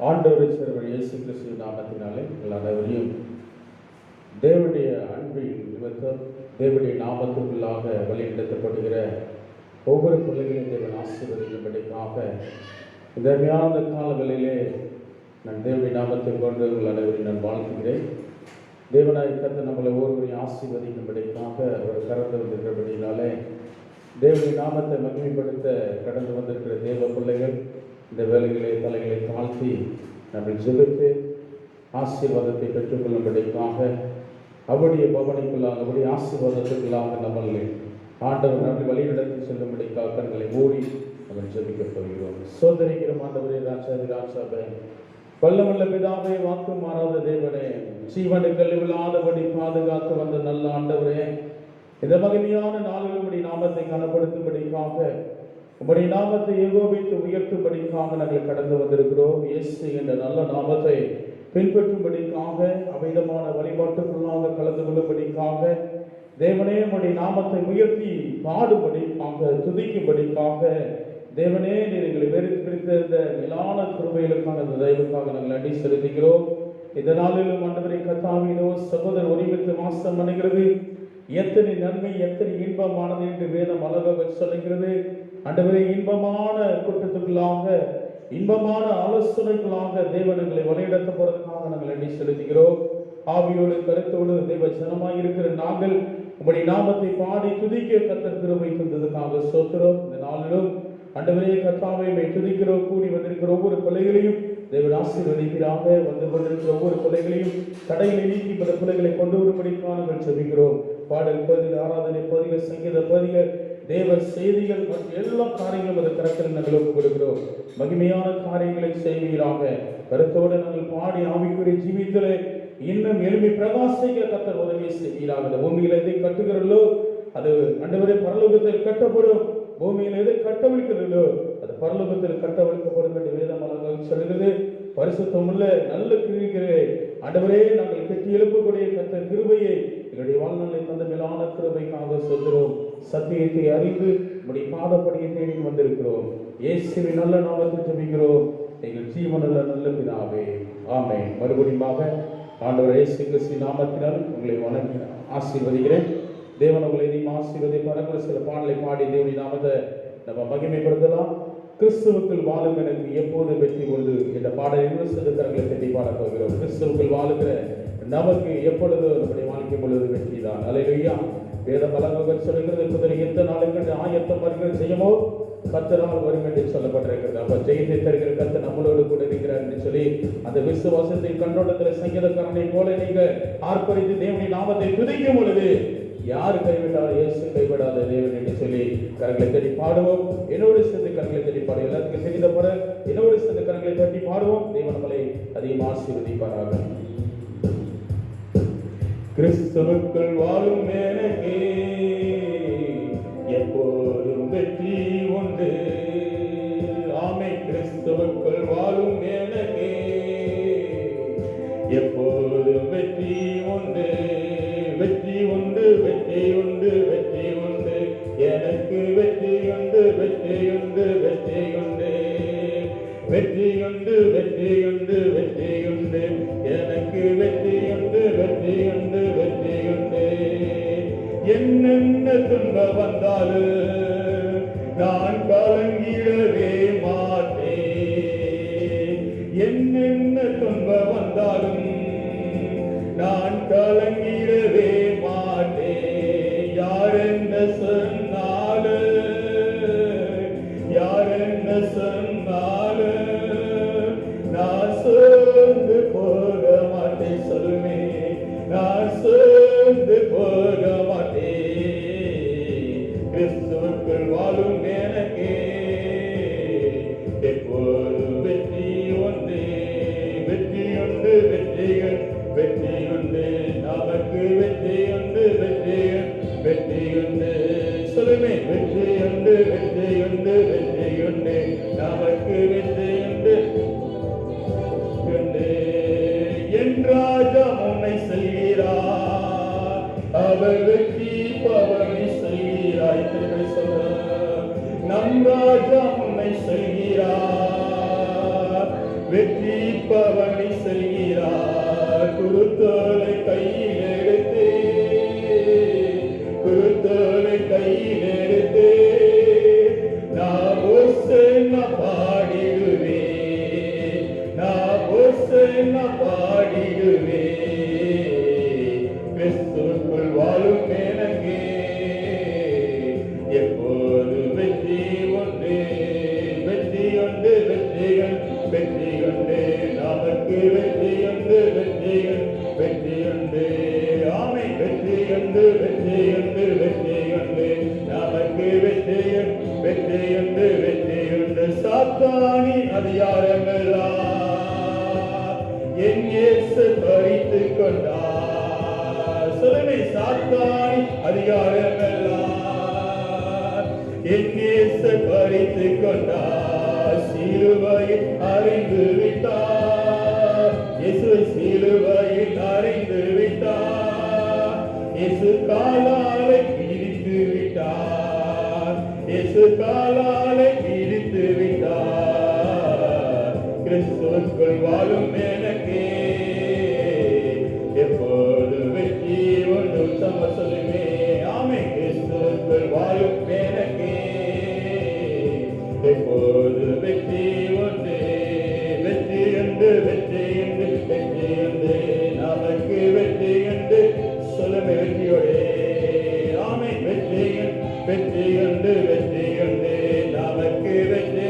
ஆண்டவரை சிறுவர் இயேசு கிறிஸ்து நாமத்தினாலே உங்கள் அனைவரையும் தேவனுடைய அன்பின் நிமித்தம் தேவனுடைய நாமத்துக்குள்ளாக வழிநடத்தப்படுகிற ஒவ்வொரு பிள்ளைகளையும் தேவன் ஆசீர்வதிக்கும்படிக்காக இந்த அருமையான காலங்களிலே நான் தேவனுடைய நாமத்தை கொண்டு உங்கள் அனைவரையும் நான் வாழ்த்துகிறேன். தேவனாய் கர்த்தர் நம்மளை ஒவ்வொருவரையும் ஆசீர்வதிக்கும்படிக்காக அவர் கடந்து வந்திருக்கிறபடினாலே தேவனுடைய நாமத்தை மகிமைப்படுத்த கடந்து வந்திருக்கிற தேவ பிள்ளைகள் இந்த வேலைகளை தலைகளை தாழ்த்தி நம்ம ஜெபித்து ஆசீர்வாதத்தை பெற்றுக்கொள்ளும்படிக்காக அவருடைய பவனைக்குள்ளாக அவருடைய ஆசீர்வாதத்துக்குள்ளாக நம்மளை ஆண்டவர் நம்மை வழிநடத்தி செல்லும்படிக்காக கண்களை மூடி நம்ம ஜெபிக்க போகிறோம். சோதரிக்கிற ஆண்டவரே ராஜாதி ராஜாவே, வல்லமுள்ள பிதாவே, வாக்கு மாறாத தேவனே, ஜீவனுக்கு அழிவில்லாதபடி பாதுகாத்து வந்த நல்ல ஆண்டவரே, இந்த மகிமையான நாளில் உம்முடைய நாமத்தை கனப்படுத்தும்படிக்காக உம்முடைய நாமத்தை ஏகோபித்து உயர்த்தும்படிக்காக நாங்கள் கடந்து வந்திருக்கிறோம். இயேசு என்ற நல்ல நாமத்தை பின்பற்றும்படிக்காக அவைதமான வழிபாட்டுக்குள்ளாக கலந்து கொள்ளும்படிக்காக தேவனே உம்முடைய நாமத்தை உயர்த்தி பாடும்படிக்காக துதிக்கும்படிக்காக தேவனே நீர் எங்களை பிடித்திருந்த மேலான கிருபைகளுக்கான தயவுக்காக நாங்கள் அடி செலுத்துகிறோம். இந்த நாளிலும் ஆண்டவரை கர்த்தாவினோ சகோதரர் ஒருமித்து வாசம் பண்ணுகிறது. எத்தனை நன்மை எத்தனை இன்பமானது என்று வேதம் அழகாக சொல்லுகிறது. ஆண்டவரே, இன்பமான கூட்டத்துக்குள்ளாக இன்பமான ஆலோசனைகளாக தேவனங்களை வழிநடத்த போறதுக்காக நாங்கள் எண்ணி செலுத்துகிறோம். ஆவியோடு கருத்தோடு தேவ ஜனமாய் இருக்கிற நாங்கள் உம்முடைய நாமத்தை பாடி துதிக்க கர்த்தர் கிருபை தந்ததுக்காக ஸ்தோத்திரம். இந்த நாளிலும் ஆண்டவரே கர்த்தாவை துதிக்கிறோம். கூடி வந்திருக்கிற ஒவ்வொரு பிள்ளைகளையும் தேவன் ஆசீர்வதிக்கிறாக. வந்து கொண்டிருக்கிற ஒவ்வொரு பிள்ளைகளையும் தடைகளை நீக்கி பல பிள்ளைகளை கொண்டு வரும்படிக்காக நாங்கள் செபிக்கிறோம். பாடல் பகுதிகள், ஆராதனை பகுதிகள், சங்கீத பகுதிகள், தேவ செய்திகள் மற்றும் எல்லா காரியங்களும் அந்த கருத்தில் நாங்கள் ஒப்புக் கொடுக்கிறோம். மகிமையான காரியங்களை செய்வீராக. கருத்தோடு நாங்கள் பாடி ஆவிக்குரிய ஜீவித்தலை இன்னும் எளிமை பிரகாசிக்க கர்த்தர் உதவி செய்வீராக. இந்த பூமியில் எதை கட்டுகிறோ அது ஆண்டவரே பரலோகத்தில் கட்டப்படும். பூமியில் எதை கட்டவிழ்க்கிறதோ அது பரலோகத்தில் கட்டவிழ்க்கப்படும் என்று வேதம் அழகாக சொல்கிறது. பரிசுத்தம் உள்ள நல்ல கிருபையை ஆண்டவரே நாங்கள் கட்டி எழுப்பக்கூடிய கர்த்தர் கிருபையை எங்களுடைய வாழ்நாளை தந்த மேலான கிருபைக்காக சொல்கிறோம். சத்தியத்தை அறிந்து நம்முடைய பாதப்படியை தேடி வந்திருக்கிறோம். இயேசுவின் நல்ல நாமத்தில் ஜெபிக்கிறோம் எங்கள் ஜீவனுள்ள நல்ல பிதாவே, ஆமென். மறுபடியுமாக ஆண்டவர் இயேசு கிறிஸ்து நாமத்தினால் உங்களை வணங்கி ஆசீர்வதிக்கிறேன். தேவன் உங்களை இதையும் ஆசீர்வதிப்பார்கள். சில பாடலை பாடி தேவனுடைய நாமத்தை நம்ம மகிமைப்படுத்தலாம். கிறிஸ்துவுக்குள் வாழும் எனக்கு எப்போது வெற்றி உண்டு என்ற பாடலை சிறுத்தரங்களை தட்டி பாடப் போகிறோம். கிறிஸ்துவுக்குள் வாழுகிற நமக்கு எப்பொழுது நம்முடைய வாழ்க்கை பொழுது வெற்றி தான். அல்லேலூயா. வேதம் அழகாக சொல்கிறது, முதல் எத்தனை நாளுக்கு ஆயத்தம் வருகிற ஜெயமோ கர்த்தரால் வரும் என்று சொல்லப்பட்டிருக்கிறது. அப்ப ஜெயத்தை தருகிற கர்த்தர் நம்மளோடு கூட இருக்கிறார் என்று சொல்லி அந்த விசுவாசத்தை கண்ணோட்டத்தில் சங்கீதக்காரனை போல நீங்க ஆர்ப்பரித்து தேவனுடைய நாமத்தை துதிக்கும் பொழுது யார் கைவிட்டாலும் இயேசு கைவிடாத தேவன் என்று சொல்லி கரங்களை தட்டி பாடுவோம். என்னோடு சேர்ந்து கரங்களை தட்டி பாடுவோம். எல்லாத்துக்கும் தெரிந்த போல என்னோடு சேர்ந்து கரங்களை தட்டி பாடுவோம். தேவன் நம்மளை அதிகமாக ஆசீர்வதிப்பாராக. கிறிஸ்துவுக்குள் வாழும் எனக்கே எப்போதும் வெற்றி உண்டு. ஆமை. கிறிஸ்துவுக்குள் வாழும் எனக்கே எப்போதும் வெற்றி உண்டு. வெற்றி உண்டு, வெற்றி உண்டு, வெற்றி உண்டு, எனக்கு வெற்றி உண்டு, வெற்றி உண்டு, வெற்றி உண்டு, வெற்றி உண்டு, வெற்றி உண்டு, வெற்றி உண்டு, எனக்கு வெற்றி உண்டு, வெற்றி உண்டு, வெற்றி உண்டு. என்னென்ன துன்பம் வந்தாலும் நான் கலங்கிடவே மாட்டேன். என்னென்ன துன்பம் வந்தாலும் நான் கலங்கிடவே மாட்டேன். யார் என்ன சொன்னாலும், யார் என்ன சொன்னாலும் நான் சோர்ந்து போக மாட்டேன். சொல்லுவேன், நான் சோர்ந்து போக மாட்டேன். கிறிஸ்துவுக்குள் வாழும் எனக்கே எப்போதும் வெற்றி உண்டு. வெற்றி உண்டு, வெற்றிகள் வெற்றி உண்டு, நமக்கு வெற்றி உண்டு, வெற்றி வெற்றி உண்டு. சொல்லுமே, வெற்றி உண்டு, வெற்றி உண்டு, வெற்றி உண்டு, நமக்கு வெற்றி உண்டு உண்டு. என் ராஜா உன்னை செல்கிறார், அவர் வெற்றி பவனி செல்கிறார். நம் ராஜா உன்னை செல்கிறார், வெற்றி செல்கிறார். குருத்தோலை கையில் எடுத்து, குருத்தோலை கையில் எடுத்து நான் ஒசன்னா பாடிடுவேன், நான் ஒசன்னா பாடிடுவேன். கிறிஸ்துவுக்குள் வாழும் எனக்கு எப்போது வெற்றி உண்டு, வெற்றி உண்டு, வெற்றிகள் வெற்றி உண்டு, நமக்கு வெற்றி உண்டு, வெற்றிகள் வெற்றி உண்டு. ஆமை வெற்றி உண்டு, வெற்றி உண்டு, வெற்றி உண்டு, நமக்கு வெற்றிகள் வெற்றி உண்டு, வெற்றி உண்டு. சாத்தானின் அதிகாரங்களெல்லாம் என் இயேசு பறித்துக் கொண்டார். சொல்லுமே, சாத்தானின் அதிகாரங்களெல்லாம் என் இயேசு பறித்துக் கொண்டார். சிலுவையில் அறிந்து விட்டார், இயேசுவை சிலுவையில் அறிந்து விட்டார். இயேசு காலாலை பிடித்து விட்டார், இயேசு காலாலை பிடித்து விட்டார். கிறிஸ்துவுக்குள் வாழும் எனக்கு எப்போது வெற்றி உண்டு. சம சொல்லுமே, ஆமே. கிறிஸ்துவுக்குள் வாழும் எனக்கு எப்போது வெற்றி உண்டு, வெற்றி உண்டு, வெற்றி உண்டு, வெற்றி உண்டு, நமக்கு வெற்றி உண்டு. சொல்லுமே வெற்றியோடே, ஆமே. வெற்றி வெற்றி உண்டு, வெற்றி உண்டு, நமக்கு வெற்றி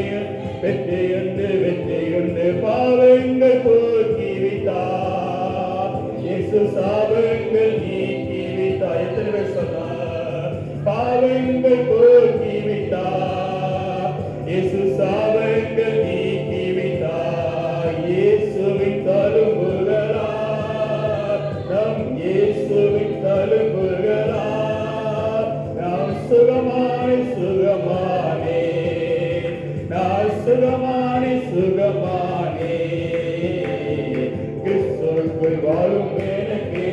வெற்றி உண்டு, வெற்றி உண்டு. பாவங்கள் போக்கி விட்டார், இயேசு சாபங்கள் நீக்கி விட்டார். எத்தனை பேர் சொன்னார்? பாவங்கள் போக்கி விட்டார், இயேசு சாபங்கள் நீக்கி விட்டார். இயேசுவின் தழும்புகளா, நம் இயேசுவின் தழும்புகளா நாம் சுகமானே, சுகமானே, நான் சுகமானே, சுகமானே. கிறிஸ்துவுக்குள் வாழும் எனக்கு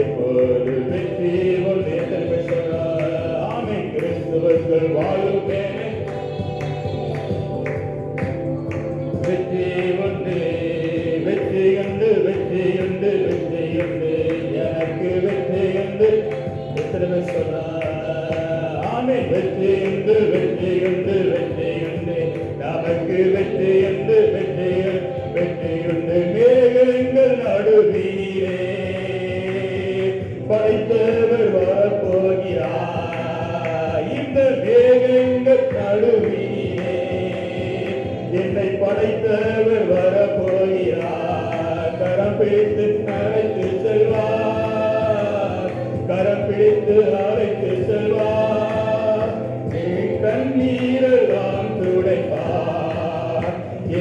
எப்போது வெற்றி உண்டு. ஆமே. கிறிஸ்துவுக்குள் வாழும் எனக்கு வெற்றி உண்டு, வெற்றி உண்டு, வெற்றி உண்டு, வெற்றி உண்டு, எனக்கு வெற்றி உண்டு. எத்தனை பேர் சொன்னார்? ஆமே. வெற்றி உண்டு, வெற்றி உண்டு, வெற்றி உண்டு, நமக்கு வெற்றி உண்டு, வெற்றி வெற்றி உண்டு. மேகங்கள் நடுவீரே படைத்தவர் வரப்போகிறார். இந்த மேகங்கள் நடுவீரே என்னை படைத்தவர் வரப்போகிறார். கரம் பிடித்து அழைத்து செல்வார், கரம் பிடித்து அழைத்து செல்வார். என் கண்ணீரெல்லாம் துடைப்பார்,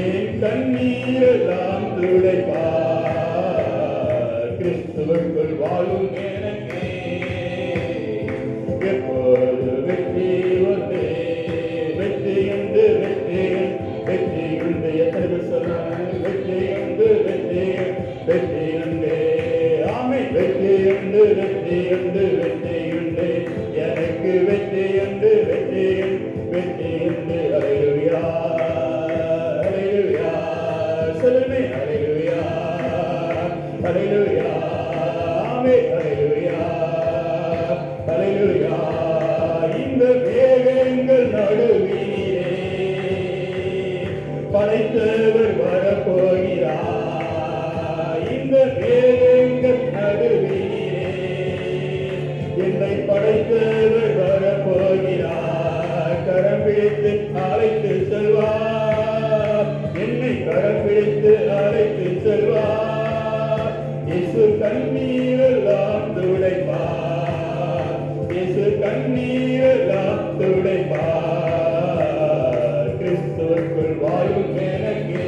என் கண்ணீரெல்லாம் துடைப்பார். கிறிஸ்துவுக்குள் வாழும் எனக்கு எப்போது வெற்றி உண்டு, வெற்றி உண்டு, வெற்றி வெற்றி உண்டு. எத்தனை பேர் சொல்றாங்க? வெற்றி உண்டு, வெற்றி வெற்றி உண்டு, ஆமை. வெற்றி உண்டு, வெற்றி உண்டு, வெற்றி உண்டு, எனக்கு வெற்றி உண்டு, வெற்றி வெற்றி உண்டு. அல்லேலூயா, அல்லேலூயா. சொல்லுமே, அல்லேலூயா, அல்லேலூயா, ஆமே. அல்லேலூயா, அல்லேலூயா. இந்த மேகங்கள் நடுவீரே படைத்தவர் வரப்போகிறார். இந்த மேகங்கள் நடுவீரே என்னை படைத்தவர் வரப்போகிறார். கரம் பிடித்து அழைத்து செல்வார், என்னை கரம் பிடித்து அழைத்து செல்வார். இயேசு கண்ணீரெல்லாம் துடைப்பார், இயேசு கண்ணீரெல்லாம் துடைப்பார். கிறிஸ்துவுக்குள் வாழும் எனக்கு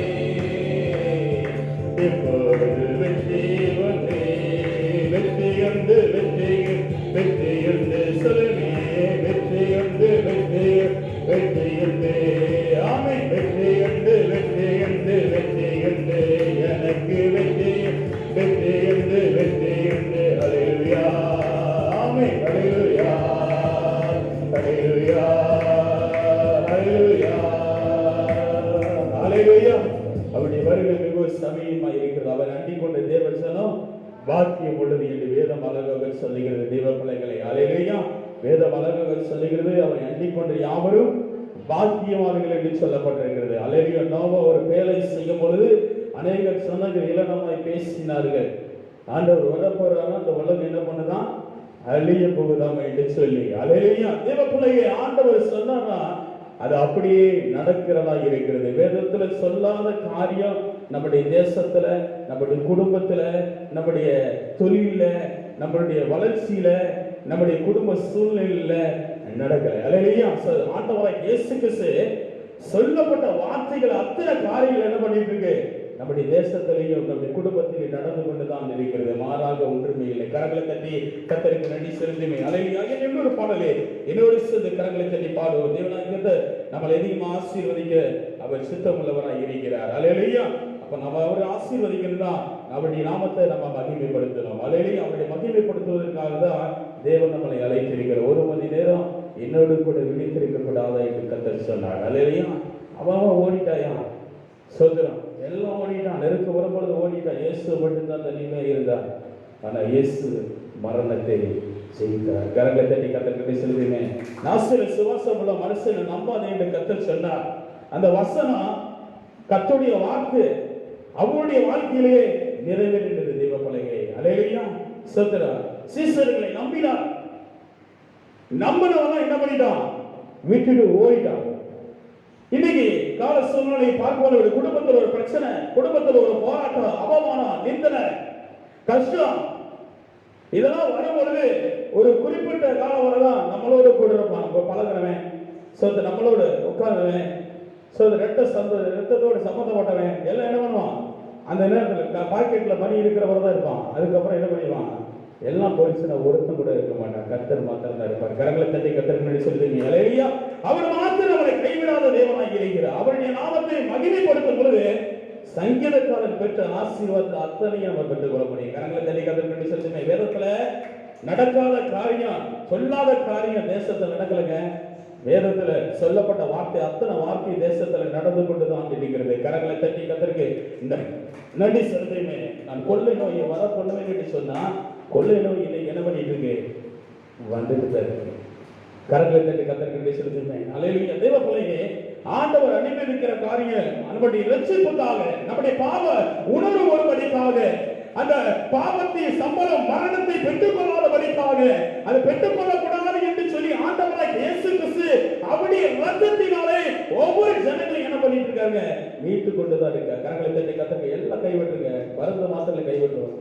எப்போது வெற்றி உண்டு, வெற்றி உண்டு, வெற்றி வெற்றி உண்டு. சொல்லுமே, வெற்றி உண்டு, வெற்றி வெற்றி உண்டு, ஆமை. வெற்றி உண்டு, வெற்றி உண்டு, வெற்றி உண்டு, எனக்கு வெற்றி வெற்றி உண்டு, வெற்றி உண்டு. அல்லேலூயா, ஆமை. அல்லேலூயா, அல்லேலூயா, அல்லேலூயா, அல்லேலூயா. அவருடைய வருகை மிக சமயமாய் இருக்கிறது. அவர் அண்டிக் கொண்ட தேவசனம் பாக்கியம் உள்ளது என்று வேதம் அழகாக சொல்லுகிறது. தேவ பிள்ளைகளை அல்லேலூயா, வேதம் அழகாக சொல்லுகிறது. அவரை அண்டிக் கொண்ட யாவரும் பாக்கியவான்கள் என்று சொல்லப்பட்டிருக்கிறது. அல்லேலூயா. நோவா ஒரு வேலை செய்யும் பொழுது அநேகர் சொன்னது இளனமாய் பேசினார்கள். ஆண்டவர் வரப்போறாங்க, அந்த உலகம் என்ன பண்ணுதான், அழிய போகுதாம் என்று சொல்லி. அல்லேலூயா. தேவ பிள்ளையை ஆண்டவர் சொன்னார்னா அது அப்படியே நடக்கிறதா இருக்கிறது. வேதத்துல சொல்லாத காரியம் நம்முடைய தேசத்துல, நம்முடைய குடும்பத்துல, நம்முடைய தொழில, நம்மளுடைய வளர்ச்சியில, நம்முடைய குடும்ப சூழ்நிலையில நடக்கல. அல்லேலூயா. ஆண்டவராகிய இயேசு கிறிஸ்து சொல்லப்பட்ட வார்த்தைகள் அத்தனை காரியங்கள் என்ன பண்ணிட்டு இருக்கு, நம்முடைய தேசத்திலேயும் நம்முடைய குடும்பத்திலேயும் நடந்து கொண்டுதான் இருக்கிறது. மாறாக ஒன்றுமே இல்லை. கரங்களை தட்டி கர்த்தருக்கு நன்றி செலுத்துமே. அல்லேலூயா. இன்னொரு பாடலே இன்னொரு கரங்களை தட்டி பாடுவோம். தேவனாகிய நம்மளை அதிகமா ஆசீர்வதிக்க அவர் சித்தம் உள்ளவராய் இருக்கிறார். அல்லேலூயா. அப்ப நம்ம அவரை ஆசீர்வதிக்கணும்னா அவருடைய நாமத்தை நம்ம மகிமைப்படுத்தணும். அல்லேலூயா. அவருடைய மகிமைப்படுத்துவதற்காக தான் தேவன் நம்மளை அழைத்திருக்கிறார். 1 மணி நேரம் என்னோடு கூட விழித்திருக்கக்கூடாதா என்று கர்த்தர் சொன்னார். அல்லேலூயா. அவன் ஓடிட்டாயா, சோதரம் எல்லாம் ஓடிட்டான், நெருக்க வரும்பொழுது ஓடிட்டான். இயேசு மட்டும்தான் தனிமையாக இருந்தார். ஆனா இயேசு மரணத்தை ஜெயித்தார். கரங்களை தட்டி கர்த்தருக்கு செலுத்தினே. நாசிர சுவாசம் உள்ள மனுஷனை நம்பாதே என்று கர்த்தர் சொன்னார். அந்த வசனம் கர்த்தருடைய வாக்கு அவருடைய வாழ்க்கையிலேயே நிறைவேறினது. தேவ பிள்ளைகளே, அல்லேலூயா. சோதரம் சீசர்களை நம்பினார். நம்பினவன் என்ன பண்ணிட்டான், விட்டுட்டு ஓடிட்டான். இன்னைக்கு கால சூழ்நிலையை பார்க்கும்போது குடும்பத்தில் ஒரு பிரச்சனை, குடும்பத்தில் ஒரு போராட்டம், அவமானம், நிந்தனை, கஷ்டம், இதெல்லாம் வரும்பொழுது ஒரு குறிப்பிட்ட காலம் வரதான் நம்மளோட கூட இருப்பான், பழகிறவன், நம்மளோட உட்கார்றவன், ரத்தத்தோடு சம்பந்தப்பட்டவன் எல்லாம் என்ன பண்ணுவான், அந்த நேரத்தில் பாக்கெட்ல மணி இருக்கிறவர தான் இருப்பான். அதுக்கப்புறம் என்ன பண்ணிடுவான், எல்லாம் போயிடுச்சுன்னா ஒருத்தம் கூட இருக்க மாட்டான். கர்த்தர் மாத்திரம் தான் இருப்பார். கரங்களை தட்டி கர்த்தருக்கு முன்னாடி சொல்லுங்க. அல்லேலூயா. அவர் மாத்திரம் அவரை கைவிடாத தேவனாய் இருக்கிறார். அவருடைய நாமத்தை மகிமைப்படுத்தும் பொழுது சங்கீதக்காரன் பெற்ற ஆசீர்வாதத்தை அத்தனையும் அவர் பெற்றுக் கொள்ள முடியும். கரங்களை தட்டி கர்த்தருக்கு முன்னாடி சொல்லுங்க. வேதத்துல நடக்காத காரியம், சொல்லாத காரியம் தேசத்துல நடக்கலங்க. வேதத்துல சொல்லப்பட்ட வார்த்தை அத்தனை வார்த்தை தேசத்துல நடந்து கொண்டுதான் இருக்கிறது. கரங்களை தட்டி கர்த்தருக்கு இந்த நன்றி செலுத்துமே. நான் கொள்ளை நோயை வர கொள்ளுவேன் என்று சொன்னா கொள்ளை நோய் இன்னைக்கு என்ன பண்ணிட்டு இருக்கு, வந்துட்டு இருக்கு. கரங்களை தட்டி கர்த்தருக்கு செலுத்துமே. அல்லேலூயா. தேவ பிள்ளையே, ஆண்டவர் அனுமதிக்கிற காரியம் நம்முடைய ரட்சிப்புக்காக, நம்முடைய பாவ உணர்வு வரும்படிக்காக, அந்த பாவத்தின் சம்பளம் மரணத்தை பெற்றுக்கொள்ளாதபடிக்காக, அது பெற்றுக்கொள்ளக்கூடாது என்று சொல்லி ஆண்டவராகிய இயேசு கிறிஸ்து அவருடைய ரத்தத்தினாலே ஒவ்வொரு ஜனங்களையும் என்ன பண்ணிட்டு இருக்காங்க, மீட்டு கொண்டுதான் இருக்க. கரங்களை தட்டி கர்த்தருக்கு எல்லாம் கைவிட்டுருங்க. மருந்து மாத்திரை கைவிட்டுரும்.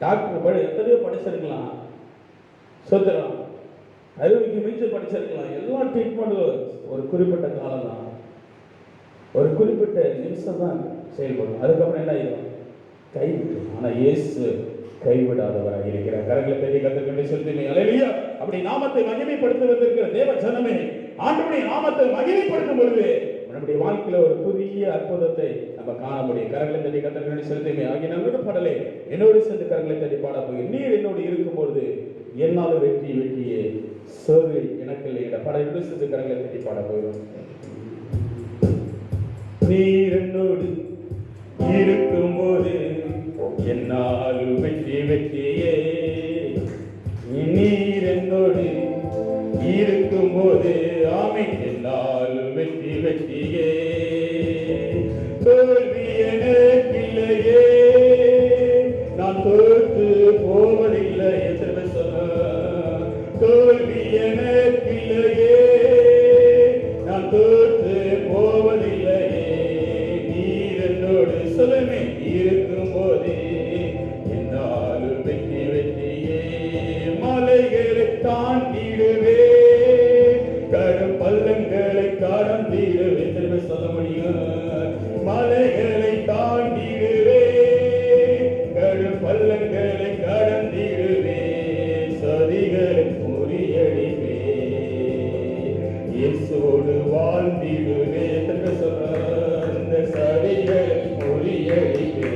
டாக்டர் எத்தனையோ படிச்சிருக்கலாம், சொத்துலாம் அறிவுக்கு மிஞ்சி படிச்சிருக்கலாம். எல்லா ட்ரீட்மெண்ட்டும் ஒரு குறிப்பிட்ட காலம் தான், ஒரு குறிப்பிட்ட நிமிஷம் தான் செயல்படும். அதுக்கப்புறம் என்ன ஆயிடும், கைவிடும். ஆனா இயேசு கைவிடாதவராக இருக்கிறார். கரங்களை தட்டி கர்த்தருக்கு செலுத்துமே. அல்லேலூயா. அப்படி நாமத்தை மகிமைப்படுத்துவதற்கிற தேவ ஜனமே, ஆண்டவருடைய நாமத்தை மகிமைப்படுத்தும் பொழுது நம்முடைய வாழ்க்கையில ஒரு புதிய அற்புதத்தை நம்ம காண முடியும். கரங்களை தட்டி கர்த்தருக்கு செலுத்துமே. ஆகிய நல்ல பாடலே என்னோடு சேர்ந்து கரங்களை தட்டி பாட போய், நீர் என்னோடு இருக்கும் பொழுது என்னால வெற்றியே சோறு எனக்கு இல்லை என்ற பாடலோடு சேர்ந்து கரங்களை தட்டி பாட போகிறோம். நீர் என்னோடு இருக்கும் போது என்னால் வெற்றியே, நீர் என்னோடு இருக்கும் போது ஆமை என்னால் வெற்றியே, தோல்வி எனக்கில்லையே, நான் தோற்று போவதில்லை என்று சொல்ல, தோல்வி எனக்கில்லையே, நான் தோற்று போவதில்லையே, நீர் என்னோடு சொல்லுமே இருக்கும் போதே என்னால் வெற்றியே, மலைகளை தாண்டிடுவே, கடும் பள்ளங்களை கடந்திடுவே, திரும்ப சொல்ல முடியும், மலைகளை தாண்டிடுவே, கடும் பள்ளங்களை கடந்திடுவே, சதிகளை முறியடிவே, இயேசுவோடு வாழ்ந்திடுவே, திரும்ப சொல்ல, சதிகளை முறியடிவே,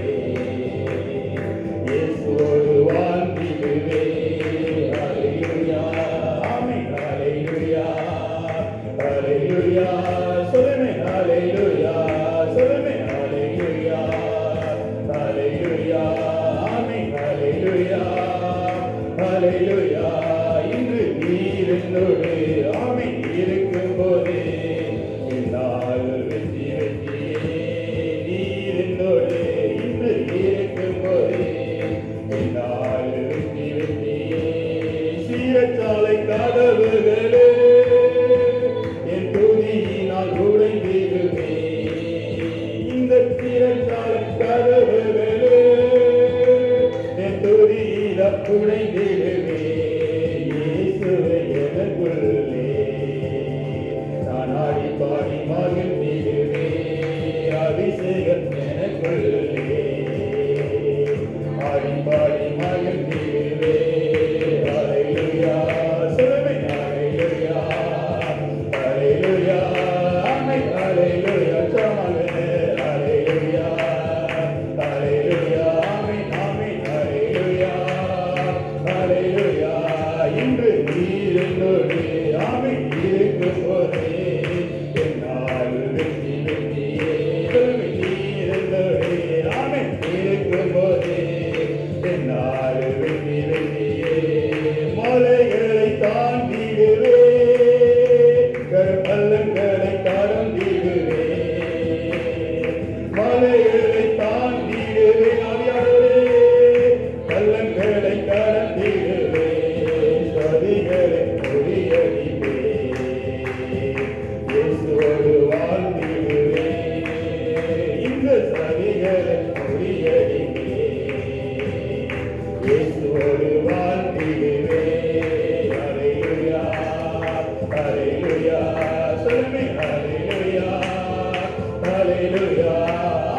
ஹalleluya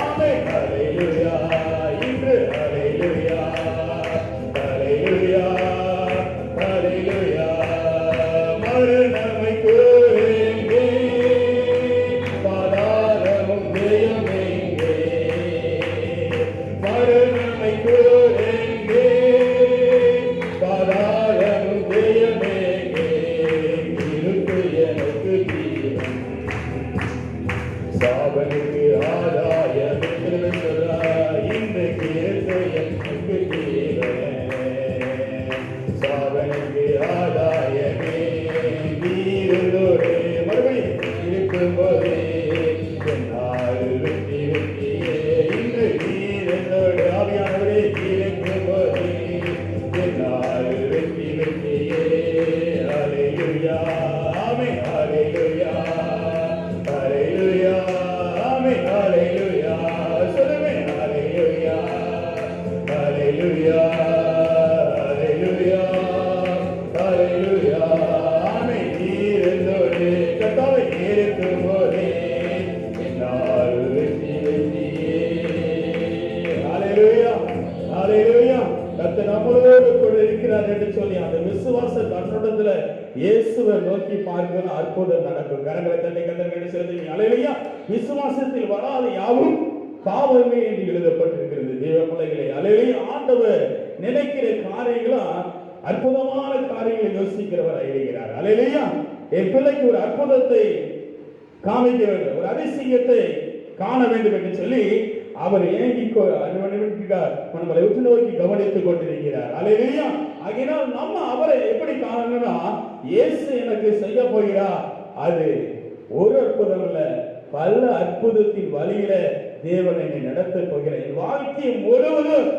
ஆமென் ஹalleluya இன்று ஹalleluya ஹalleluya ஹalleluya மரணமை கூறேங்கே பாதாளமும் ஜெயமேங்கே மரணமை கூறேங்கே பாதாளமும் ஜெயமேங்கே இருக்கு எனக்கு தீரம் சாவனுக்கு ஆதாயம் என்று சொல்றாய் இன்றைக்கு எனக்கு தீரம் சாவனுக்கு ஆதாயமே வீரலோடு மறுபடியும் இருக்கும்போதே என்னால் வெற்றி வெற்றியே இன்று வீரலோடு ஆவியானவரே இருக்கும்போதே என்னால் வெற்றி வெற்றியே ஹalleluya ஆமென் ஹalleluya ஹalleluya ஆமென் ஹalleluya சொல்லுமே ஹalleluya ஹalleluya ஹalleluya ஹalleluya ஆமென் நீரலோடு கர்த்தாவே இருக்கும்போதே என்னால் வெற்றி வெற்றியே ஹalleluya ஹalleluya கர்த்தர் நம்மளோடு கூட இருக்கிறார் என்று சொல்லி அந்த விசுவாச கண்ணோட்டத்துல இயேசுவை நோக்கி பார்க்கணும் அற்புதம் நடக்கும் கரங்களை தன்னை கத்தர்கள் செலுத்தி ஹalleluya விசுவாசத்தில் வராத யாவும் பாவமே என்று எழுதப்பட்டிருக்கிறது தேவ பிள்ளைகளே ஹalleluya ஆண்டவர் நினைக்கிற காரியங்களும் அற்புதமான காரியங்களை யோசிக்கிறவராக இருக்கிறார் ஹalleluya என் பிள்ளைக்கு ஒரு அற்புதத்தை காமிக்க வேண்டும் ஒரு அதிசயத்தை காண வேண்டும் என்று சொல்லி அவர் ஏங்கி நம்மளை உற்று நோக்கி கவனித்துக் கொண்டிருக்கிறார் ஹalleluya ஆகையால் நம்ம அவரை எப்படி காணணும்னா இயேசு எனக்கு செய்ய போகிறார் அது ஒரு அற்புதம் இல்ல பல அற்புதத்தின் வழியில தேவன் என்னை நடத்த போகிறார் என் வாழ்க்கை முழுவதும்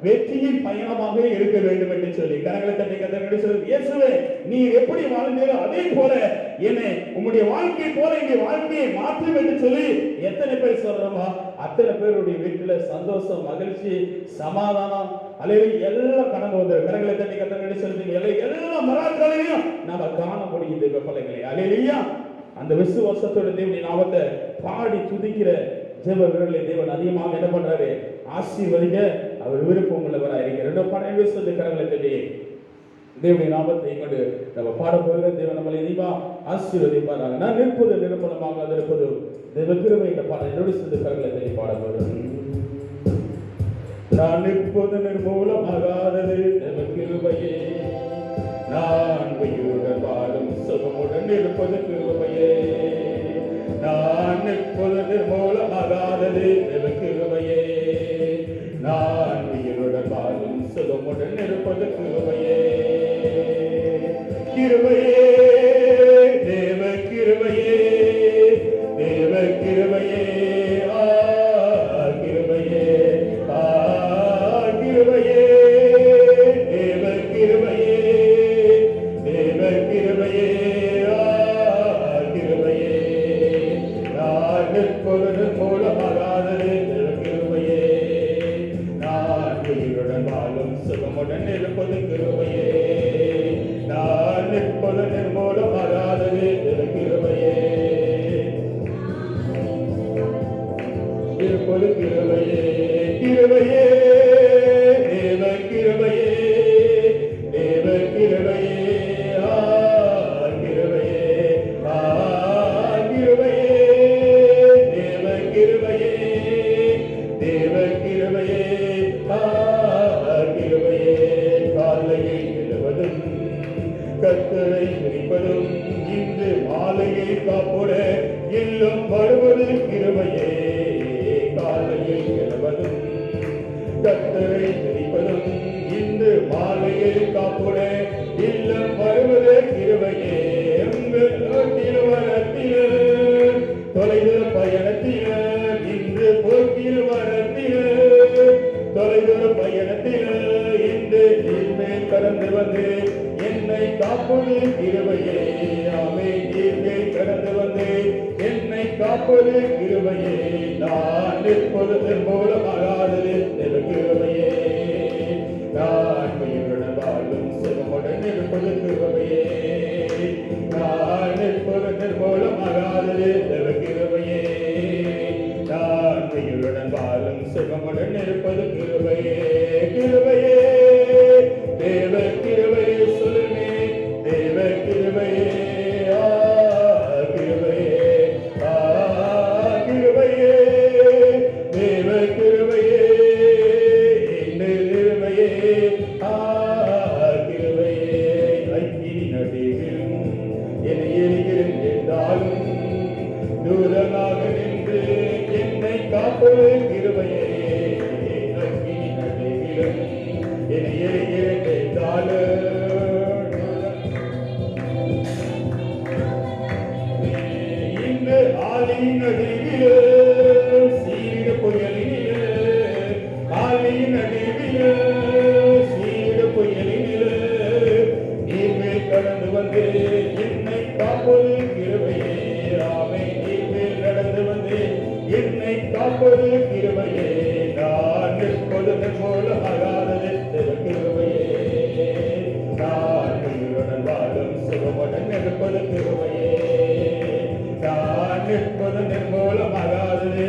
வெற்றியின் பயணமாக இருக்க வேண்டும் என்று சொல்லி கரங்களை தட்டி கத்தர்கள் சொல்லி இயேசுவே நீ எப்படி வாழ்ந்தீரோ அதே போல என்னை உம்முடைய வாழ்க்கை போல எங்க வாழ்க்கையை மாற்றும் என்று சொல்லி எத்தனை பேர் சொல்றோமோ அத்தனை பேருடைய வீட்டுல சந்தோஷம் மகிழ்ச்சி சமாதானம் அல்லது எல்லாம் கடந்து வந்தார் கரங்களை தட்டி கத்தர்கள் சொல்லி எல்லா மராக்களையும் நம்ம காண முடியுது பிள்ளைகளை அல்லையா அந்த விசுவாசத்தோட தேவனுடைய நாமத்தை பாடி துதிக்கிற ஜெப வீரர்களை தேவன் அதிகமாக என்ன பண்றாரு ஆசீர்வதிக்க அவர் விருப்பம் உள்ளவராக இருக்கிறார். 2 கரங்களை தட்டி தேவனுடைய நாமத்தை கொண்டு நம்ம பாட போகிற தேவன் நம்மளை அதிகமா ஆசீர்வதிப்பாராங்க. நான் நிற்பது நிரப்பணமாக இருப்பது தேவ கிருபை என்ற பாட 2 கரங்களை தட்டி பாட போகிறேன். நான் நிற்பது நிர்மூலமாகாதது தேவ கிருபையே நான் உயிருடன் வாழும் சுகமுடன் இருப்பது கிருபையே நான் நிற்பது நிர்மூலமாகாதது தேவ கிருபையே நான் உயிருடன் வாழும் சுகமுடன் இருப்பது கிருபையே கிருபையே தேவ கிருபையே தேவ கிருபையே கிருபையே கிருபையே தேவ கிருபையே தேவ கிருபையே கிருபையே நான் நிற்பது மூலமாகாதது தேவ கிருபையே நான் உயிருடன் வாழும் சுகமுடன் இருப்பது கிருபையே நான் நிற்பது நிர்மூலமாகாதது தேவ கிருபையே இருப்பது கிருபையே கிருபையே தேவ கிருபையே தேவ கிருபையே கிருபையே கிருபையே தேவ கிருபையே தேவ கிருபையே கிருபையே காலையில் எழுவதும் கர்த்தரை துதிப்பதும் இன்று மாலையை காப்புட எல்லும் வருவது கிருபையே காலையில் எழுவதும் கர்த்தரை துதிப்பதும் இன்று மாலையில் காப்புட இல்லம் வருவது கிருபையே உங்கள் வரத்தில் தொலைதூர பயணத்தில் இன்று போக்கில் வரத்தில் தொலைதூர பயணத்தில் இன்று நீர்மேல் கடந்து வந்து என்னை காப்பது கிருபையே ஆமே நீர்மேல் கடந்து வந்து என்னை காப்பது கிருபையே நான் நிற்பது மூலமாகாதது கிருபையே நான் உயிருடன் வாழும் சுகமுடன் இருப்பது கிருபையே நான் நிற்பது மூலமாகாதது கிருபையே காப்பது கிருபையே அக்கினி நடுவிலும் என் எரிகிறே கால இந்த ஆலின் நடுவிலே சீடு புயலினிலே ஆலின் நடுவிலே சீடு புயலினிலே நீர்மேல் கடந்து வந்து என்னை காப்பது கிருபையே ஆமே நீர்மேல் நடந்து வந்து என்னை காப்பது கிருபையே நான் நிற்பது போல ஆகாதது கிருபையே நான் உயிருடன் வாழும் சுகமுடன் நிற்பது கிருபையே நான் நிற்பது நிர்மூலமாகாதது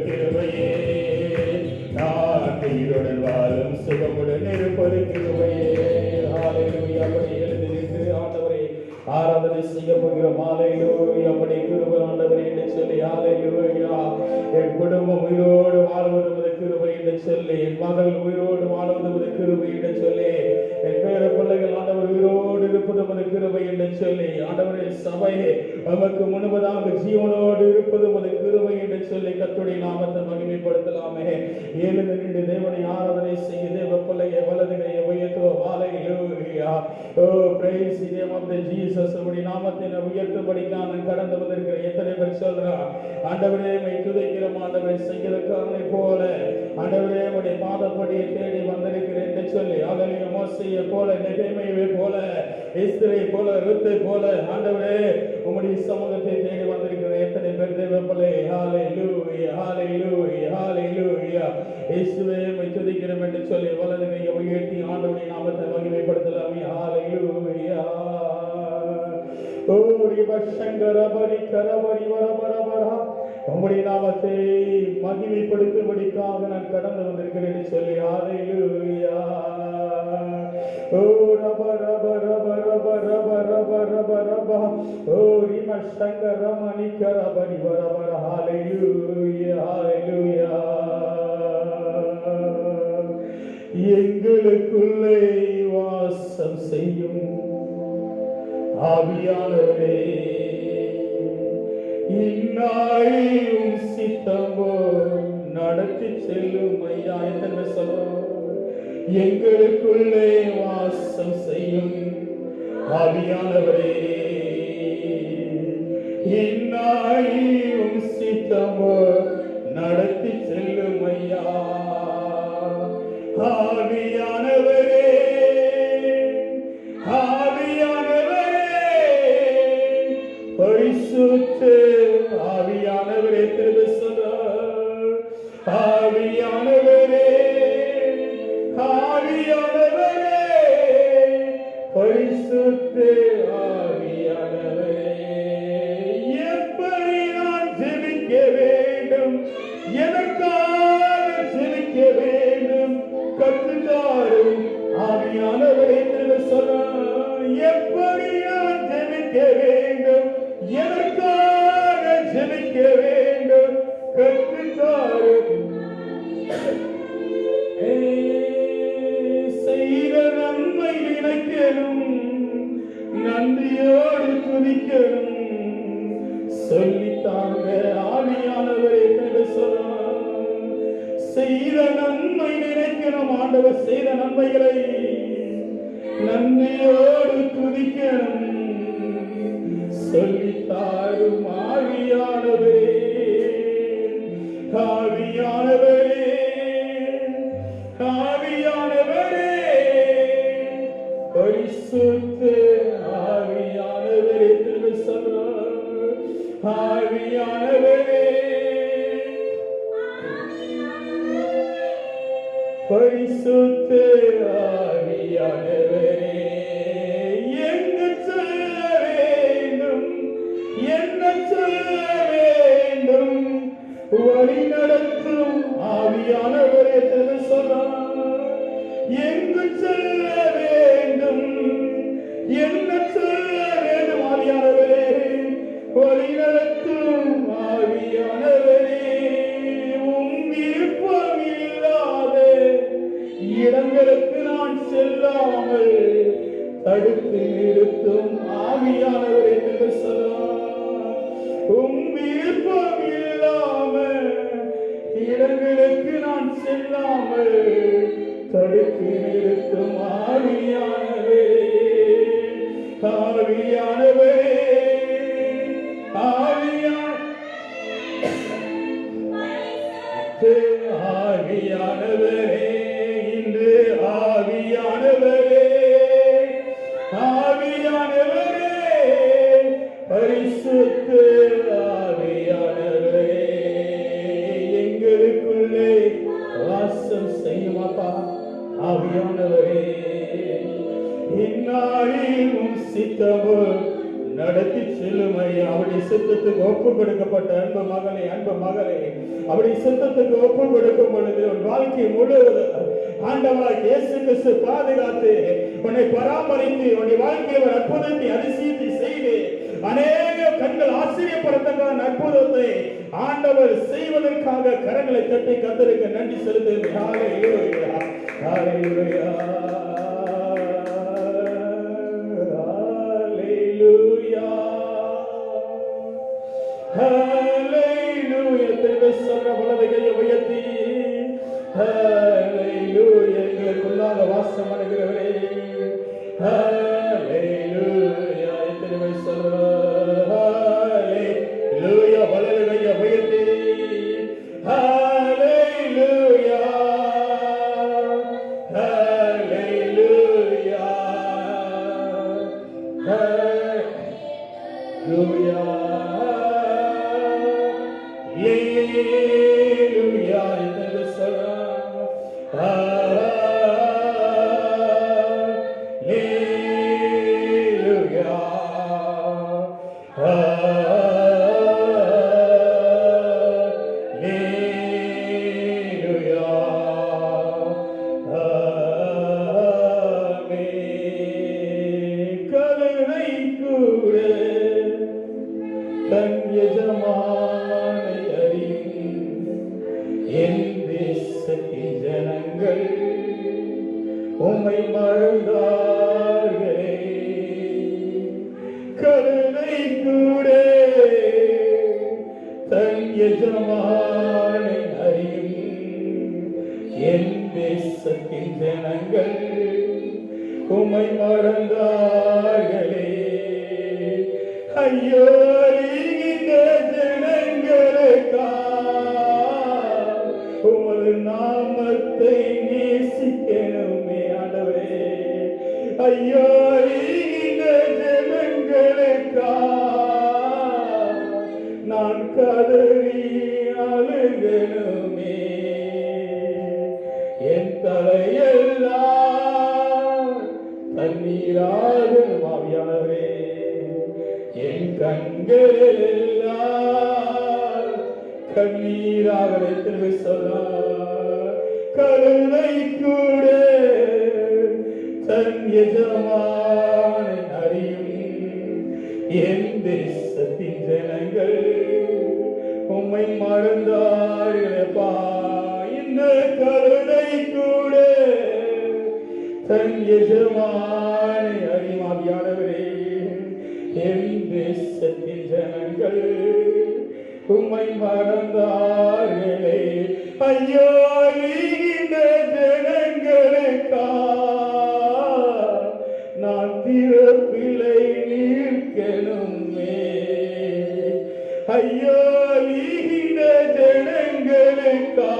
கிருபையே நான் உயிருடன் வாழும் சுகமுடன் இருப்பது கிருபையே ஹalleluya அப்படி எழுந்து நின்று ஆண்டவரே ஆராதனை செய்ய போகிற மாலையிலூயா அப்படி கிருபை ஆண்டவரே என்று சொல்லி ஹalleluya என் குடும்பம் உயிரோடு வாழ்வது உமது கிருபை என்று சொல்லி என் மகள் உயிரோடு வாழ்வது உமது கிருபை என்று சொல்லி என் பேர பிள்ளைகள் ஆண்டவர் உயிரோடு இருப்பது உமது கிருபை என்று சொல்லி ஆண்டவரே சபையே நமக்கு முன்பதாக ஜீவனோடு இருப்பது உமது கிருபை என்று சொல்லி கர்த்தருடைய நாமத்தை மகிமைப்படுத்தலாமே எழுந்து நின்று தேவனை ஆராதனை செய்ய தேவ பிள்ளையை வலது கையை உயர்த்துவோம் ஹalleluya ஓ praise the name of the Jesus உம்முடைய நாமத்தை உயர்த்தும்படிக்கான கடந்து வந்திருக்கிற எத்தனை பேர் சொல்றா ஆண்டவரே மை துதிக்கிறோம் ஆண்டவரே சங்கீதக்காரனை போல ஆண்டவரே உம்முடைய பாதப்படியை தேடி வந்திருக்கிறேன் என்று சொல்லி ஹalleluya மோசேயை போல நெகேமியாவை போல எஸ்தரை போல ரூத்தை போல ஆண்டவரே உம்முடைய சமூகத்தை தேடி வந்திருக்கிற எத்தனை பேர் தேவ பிள்ளை ஹalleluya ஹalleluya ஹalleluya இயேசுவே மை துதிக்கிறோம் என்று சொல்லி வலது கையை உயர்த்தி ஆண்டவருடைய நாமத்தை மகிமைப்படுத்தலாமே ஹalleluya ஓ ரிபஷங்கர பரி கரபரி வரபரபர உம்முடைய நாமத்தை மகிமைப்படுத்தும்படிக்காக நான் கடந்து வந்திருக்கிறேன் என்று சொல்லி ஹalleluya ஓ ரப ரப ரப ரப ரப ரப ரப ரப ஓ ரிமஷங்கர மணி கரபரி வரபர ஹalleluya ஹalleluya எங்களுக்குள்ளே வாசம் செய்யும் ஆவியானவரே இந்நாளும் சித்தமோ நடத்தி செல்லும் ஐயா என்று சொல்லும் எங்களுக்குள்ளே வாசம் செய்யும் ஆவியானவரே இந்நாளும் சித்தமோ நடத்தி செல்லும் ஐயா ஆவியானவரே ஆவியானவரே பரிசுத்த ஆவியானவரே திரும்ப சொல்றார் ஆவியானவரே ஆவியானவரே பரிசுத்த ஆவியானவரே எப்படி நான் ஜெபிக்க வேண்டும் எனக்காக ஜெபிக்க வேண்டும் கற்றுத்தாரும் ஆவியானவரே திரும்ப சொல்றார் எப்படி நான் ஜெபிக்க வேண்டும் எனக்காக ஜெபிக்க வேண்டும் கற்றுத்தாரும் செய்த நன்மை நினைக்கணும் நன்றியோடு துதிக்கணும் சொல்லித்தாங்க ஆவியானவரே என்று சொன்னார் செய்த நன்மை நினைக்கணும் ஆண்டவர் செய்த நன்மைகளை நன்றியோடு துதிக்கணும் சொல்லித்தாரும் ஆவியானவரே ஆவியானவரே ஆவியானவரே பரிசுத்த ஆவியானவரே என்று சொல்றார் ஆவியானவரே பரிசுத்த ஆவியானவரே எங்கு சொல்ல வேண்டும் என்ன சொல்ல வேண்டும் வழி நடத்தும் ஆவியானவரே என்று சொல்றார் எங்கு சொல்ல வேண்டும் என்ன சொல்ல வேண்டும் ஆவியானவரே வழி நடத்தும் ஆவியானவரே விருப்பம் இல்லாத இடங்களுக்கு நான் செல்லாமல் தடுத்து நிறுத்தும் ஆவியானவரே என்று சொல்றார் விருப்பம் இல்லாம செல்லாமல் தடுத்து நிறுத்தும் ஆவியானவரே, ஆவியானவரே, ஆவியானவரே, இன்று ஆவியானவரே, ஆவியானவரே, பரிசுத்த ஆவியானவரே, எங்களுக்குள்ளே வாசம் செய்யுமாப்பா. ஆவியானவரே, இந்நாளில் உம் சித்தமோ நடத்தி செல்லும் ஐயா. அவருடைய சித்தத்துக்கு ஒப்பு கொடுக்கப்பட்ட அன்பு மகனே, அன்பு மகளே, அவருடைய சித்தத்துக்கு ஒப்பு கொடுக்கும் பொழுது உன் வாழ்க்கை முழுவதும் ஆண்டவராக இயேசு கிறிஸ்து பாதுகாத்து உன்னை பராமரித்து உன்னுடைய வாழ்க்கையில் ஒரு அற்புதத்தை அதிசயத்தை செய்து அநேக கண்கள் ஆச்சரியப்படத்தக்க அற்புதத்தை ஆண்டவர் செய்வதற்காக கரங்களை தட்டி கர்த்தருக்கு நன்றி செலுத்துகிறேன். ஹல்லேலூயா, ஹல்லேலூயா, ஹல்லேலூயா. திரும்ப சொல்ற வலது கையை உயர்த்தி ஹல்லேலூயா, எங்களுக்குள்ளாக வாசம் பண்ணுகிறவரே, ஹல்லேலூயா. திரும்ப சொல்ற ஹல்லேலூயா, வலது கையை உயர்த்தி ஹல்லேலூயா, ஹல்லேலூயா, ஹல்லேலூயா. Hallelujah, in the sun. Hallelujah. Hallelujah. Amen. கருணை கூட தன் எஜமானை அறியும் என் தேசத்தின் ஜனங்கள் உம்மை மறந்தார்களே. கருணை கூட தன் எஜமானை அறியும் என் தேசத்தின் ஜனங்கள் உம்மை மறந்தார்களே. ஐயோ, இந்த ஜனங்களுக்கா உமது நாமத்தை நேசிக்கணுமே ஆண்டவரே. ஐயோ, இந்த ஜனங்களுக்கா நான் கதறி அழுகணுமே. என் தலையெல்லாம் தண்ணீராகும் ஆவியானவரே, என் கண்கள் எல்லாம் கண்ணீராக வைத்து சொன்னார். கருணை கூட தன் எஜமானை அறியும் என் தேசத்தின் ஜனங்கள் உம்மை மறந்தார்களப்பா. இந்த கருணை கூட தன் எஜமானை அறியும் ஆவியானவரே, என் தேசத்தின் ஜனங்கள் உம்மை மறந்தார்களே. ஐயோ, இந்த ஜனங்களுக்கா நான் திறப்பிலை நிற்கணுமே. ஐயோ, இந்த ஜனங்களுக்கா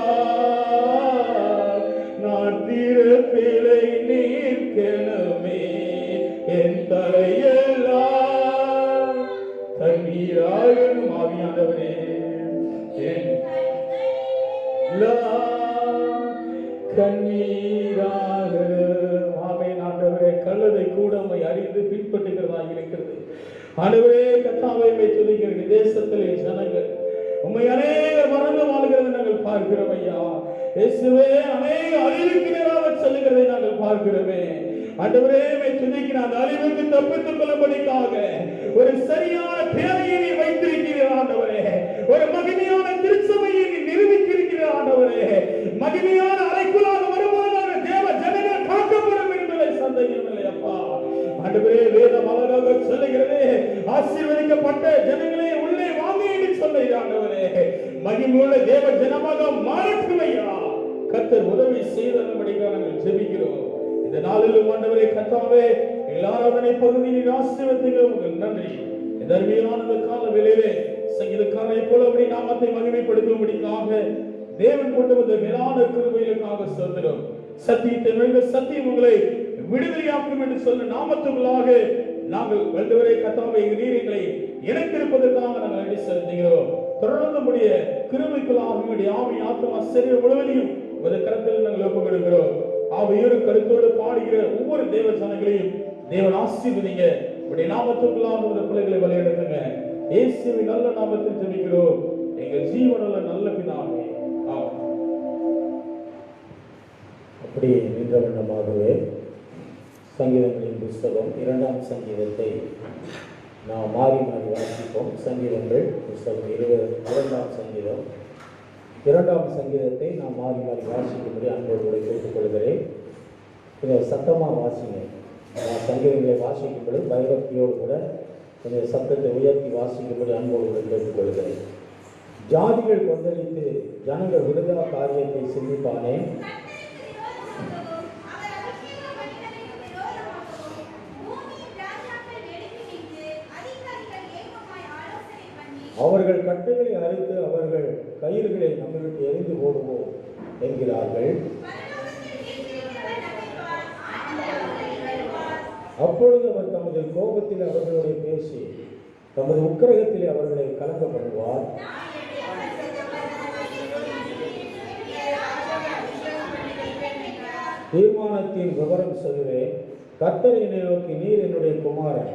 நான் திறப்பிலை நிற்கணுமே. என் தலையெல்லாம் தண்ணீராகணும் ஆவியானவரே, என் கண்ணீராகணும். ஆமென் ஆண்டவரே, கல்லதை கூட உம்மை அறிந்து பின்பற்றுகிறதாக இருக்கிறது. ஆண்டவரே, கர்த்தாவே உம்மை துதிக்கிறேன். தேசத்திலே ஜனங்கள் உம்மை அநேகர் மறந்து வாழ்கிறதை நாங்கள் பார்க்கிறோம் ஐயா. இயேசுவே, அநேக அழிவுக்கு நேராக செல்லுகிறதை நாங்கள் பார்க்கிறோமே. ஆண்டவரே, உம்மை துதிக்கிறேன். அந்த அழிவுக்கு தப்பித்துக் கொள்ளும்படிக்காக ஒரு சரியான தேவையை நீ வைத்திருக்கிறீர் ஆண்டவரே. ஒரு மகிமையான திருச்சபையை நீ நிரூபித்திருக்கிறீர் ஆண்டவரே. மகிமையான அறைக்குள்ளாக வருவதாக தேவ ஜனங்கள் காக்கப்படும் என்பதை சந்தேகமில்லை அப்பா. ஆண்டவரே, வேதம் அழகாக சொல்லுகிறது, ஆசீர்வதிக்கப்பட்ட ஜனங்களே உள்ளே வாங்க என்று சொல்லுகிற ஆண்டவரே. மகிமையுள்ள தேவ ஜனமாக மாறட்டும் ஐயா. கர்த்தர் உதவி செய்தபடியாக நாங்கள் ஜெபிக்கிறோம். இந்த நாளிலும் ஆண்டவரே கர்த்தாவே எல்லாராதனை பகுதியில் ஆசீர்வதிக்கிறோம். உங்களுக்கு நன்றி. இந்த அருமையான கால வேளையிலே சங்கீதக்காரரை போல அப்படி நாமத்தை மகிமைப்படுத்தும்படிக்காக தேவன் கொண்டு வந்த மேலான கிருபைகளுக்காக சொல்கிறோம். சத்தியத்தை வெல்ல சத்தியம் உங்களை விடுதலையாக்கும் என்று சொன்ன நாமத்துக்குள்ளாக நாங்கள் வந்தவரை கர்த்தாவே நீர் எங்களை இணைத்திருப்பதற்காக நாங்கள் நன்றி செலுத்துகிறோம். தொடர்ந்து நம்முடைய கிருபைக்குள்ளாக நம்முடைய ஆவி ஆத்மா சரீரம் முழுவதையும் ஒரு கருத்தில் நாங்கள் ஒப்புக்கொடுக்கிறோம். ஆவியோடு கருத்தோடு பாடுகிற ஒவ்வொரு தேவ ஜனங்களையும் தேவன் ஆசீர்வதிங்க. உடைய நாமத்துக்குள்ளாக ஒரு பிள்ளைகளை வழிநடத்துங்க. இயேசுவின் நல்ல நாமத்தில் ஜெபிக்கிறோம் எங்கள் ஜீவனுள்ள நல்ல பிதாவே. ஆமென். அப்படியே நின்ற வண்ணமாகவே சங்கீதங்களின் புஸ்தகம் 2ஆம் சங்கீதத்தை நாம் மாறி மாறி வாசிப்போம். சங்கீதங்கள் புஸ்தகம் 2ஆம் சங்கீதம் 2ஆம் சங்கீதத்தை நாம் மாறி மாறி வாசிக்கும்படி அன்போடு கேட்டுக்கொள்கிறேன். கொஞ்சம் சத்தமாக வாசிங்க. நான் சங்கீதங்களை வாசிக்கும்படி பயபக்தியோடு கூட கொஞ்சம் சத்தத்தை உயர்த்தி வாசிக்கும்படி அன்போடு கேட்டுக்கொள்கிறேன். ஜாதிகள் கொந்தளித்து ஜனங்கள் விடுதலா காரியத்தை சிந்திப்பானே, அவர்கள் கட்டுகளை அறுத்து அவர்கள் கயிறுகளை நம்மளுக்கு எரிந்து போடுவோம் என்கிறார்கள். அப்பொழுது அவர் தமது கோபத்தில் அவர்களோடு பேசி தமது உக்கிரகத்தில் அவர்களை கலங்க பண்ணுவார். தீர்மானத்தின் விவரம் சொல்கிறேன். கர்த்தரை நோக்கி, நீர் என்னுடைய குமாரன்,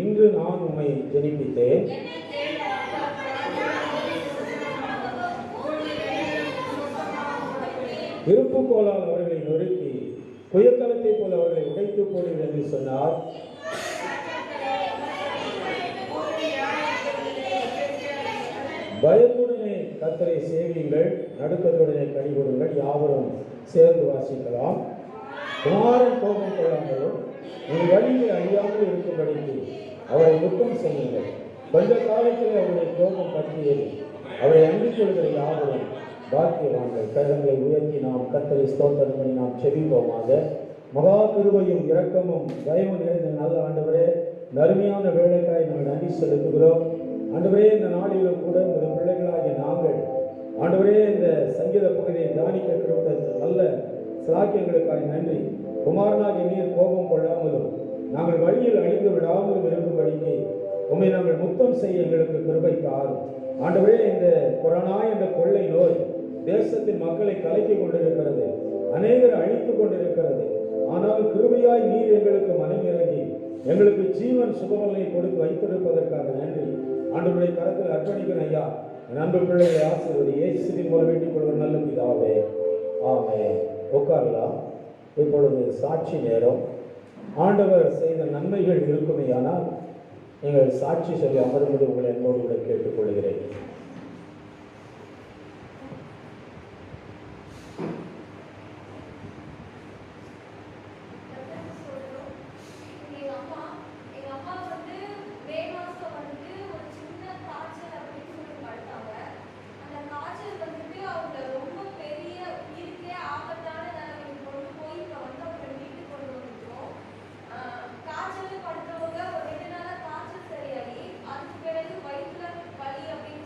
இன்று நான் உம்மை ஜெனிப்பித்தேன். இருப்பு கோலால் அவர்களை நொறுக்கி புயக்கலத்தை போல அவர்களை உடைத்து போடுங்கள் என்று சொன்னார். பயத்துடனே கர்த்தரை சேவியுங்கள், நடுக்கத்துடனே கனிகொடுங்கள். யாவரும் சேர்ந்து வாசிக்கலாம். குமாரன் கோபம் கொள்ளாமலும் உன் வழியை அழியாமல் இருக்கும்படிக்கு அவரை முத்தம் செய்யுங்கள். கொஞ்ச காலத்தில் அவருடைய கோபம் பற்றியது. அவரை அண்டிக் கொள்கிற யாவரும் பாக்கியவான்கள். கரங்களை உயர்த்தி நாம் கர்த்தரை ஸ்தோத்திரம் பண்ணி நாம் செபிப்போமாக. மகா கிருபையும் இரக்கமும் தயவும் நிறைந்த நல்ல ஆண்டவரே, அருமையான வேலைக்காய் நாங்கள் நன்றி செலுத்துகிறோம். ஆண்டவரே, இந்த நாளிலும் கூட ஒரு பிள்ளைகளாகிய நாங்கள் ஆண்டவரே இந்த சங்கீத பகுதியை தியானிக்க கிடைத்த நல்ல சாக்கியங்களுக்காக நன்றி. குமாரனாகிய நீர் கோபம் கொள்ளாமலும் நாங்கள் வழியில் அழிந்து விடாமலும் இருக்கும்படிக்கு உண்மை நாங்கள் முத்தம் செய்ய எங்களுக்கு கிருபை தாரும். ஆண்டவரே, இந்த கொரோனா என்ற கொள்ளை நோய் தேசத்தின் மக்களை கலக்கி கொண்டிருக்கிறது, அநேகர் அழித்து கொண்டிருக்கிறது. ஆனால் கிருபையாய் நீர் எங்களுக்கு மனமிறங்கி எங்களுக்கு ஜீவன் சுகமலை கொடுத்து வைத்திருப்பதற்காக நன்றி. ஆண்டவருடைய கரத்தில் அர்ப்பணிக்கிற ஐயா, நண்பு பிள்ளைகளை ஆசீர்வதி இயேசுவின் மூலம் வேண்டிக் கொள்வது நல்ல பிதாவே. ஆமென். உட்காரலாம். இப்பொழுது சாட்சி நேரம். ஆண்டவர் செய்த நன்மைகள் இருக்குமேயானால் நீங்கள் சாட்சி சொல்லி அமரும்படி உங்களை என்னோடு கூட கேட்டுக்கொள்கிறேன். காய்ச்சல் படுறவங்க ஒரு 2 நாளா காய்ச்சல் சரியாகி அதுக்கு பிறகு வயிற்றுல வலி அப்படின்னு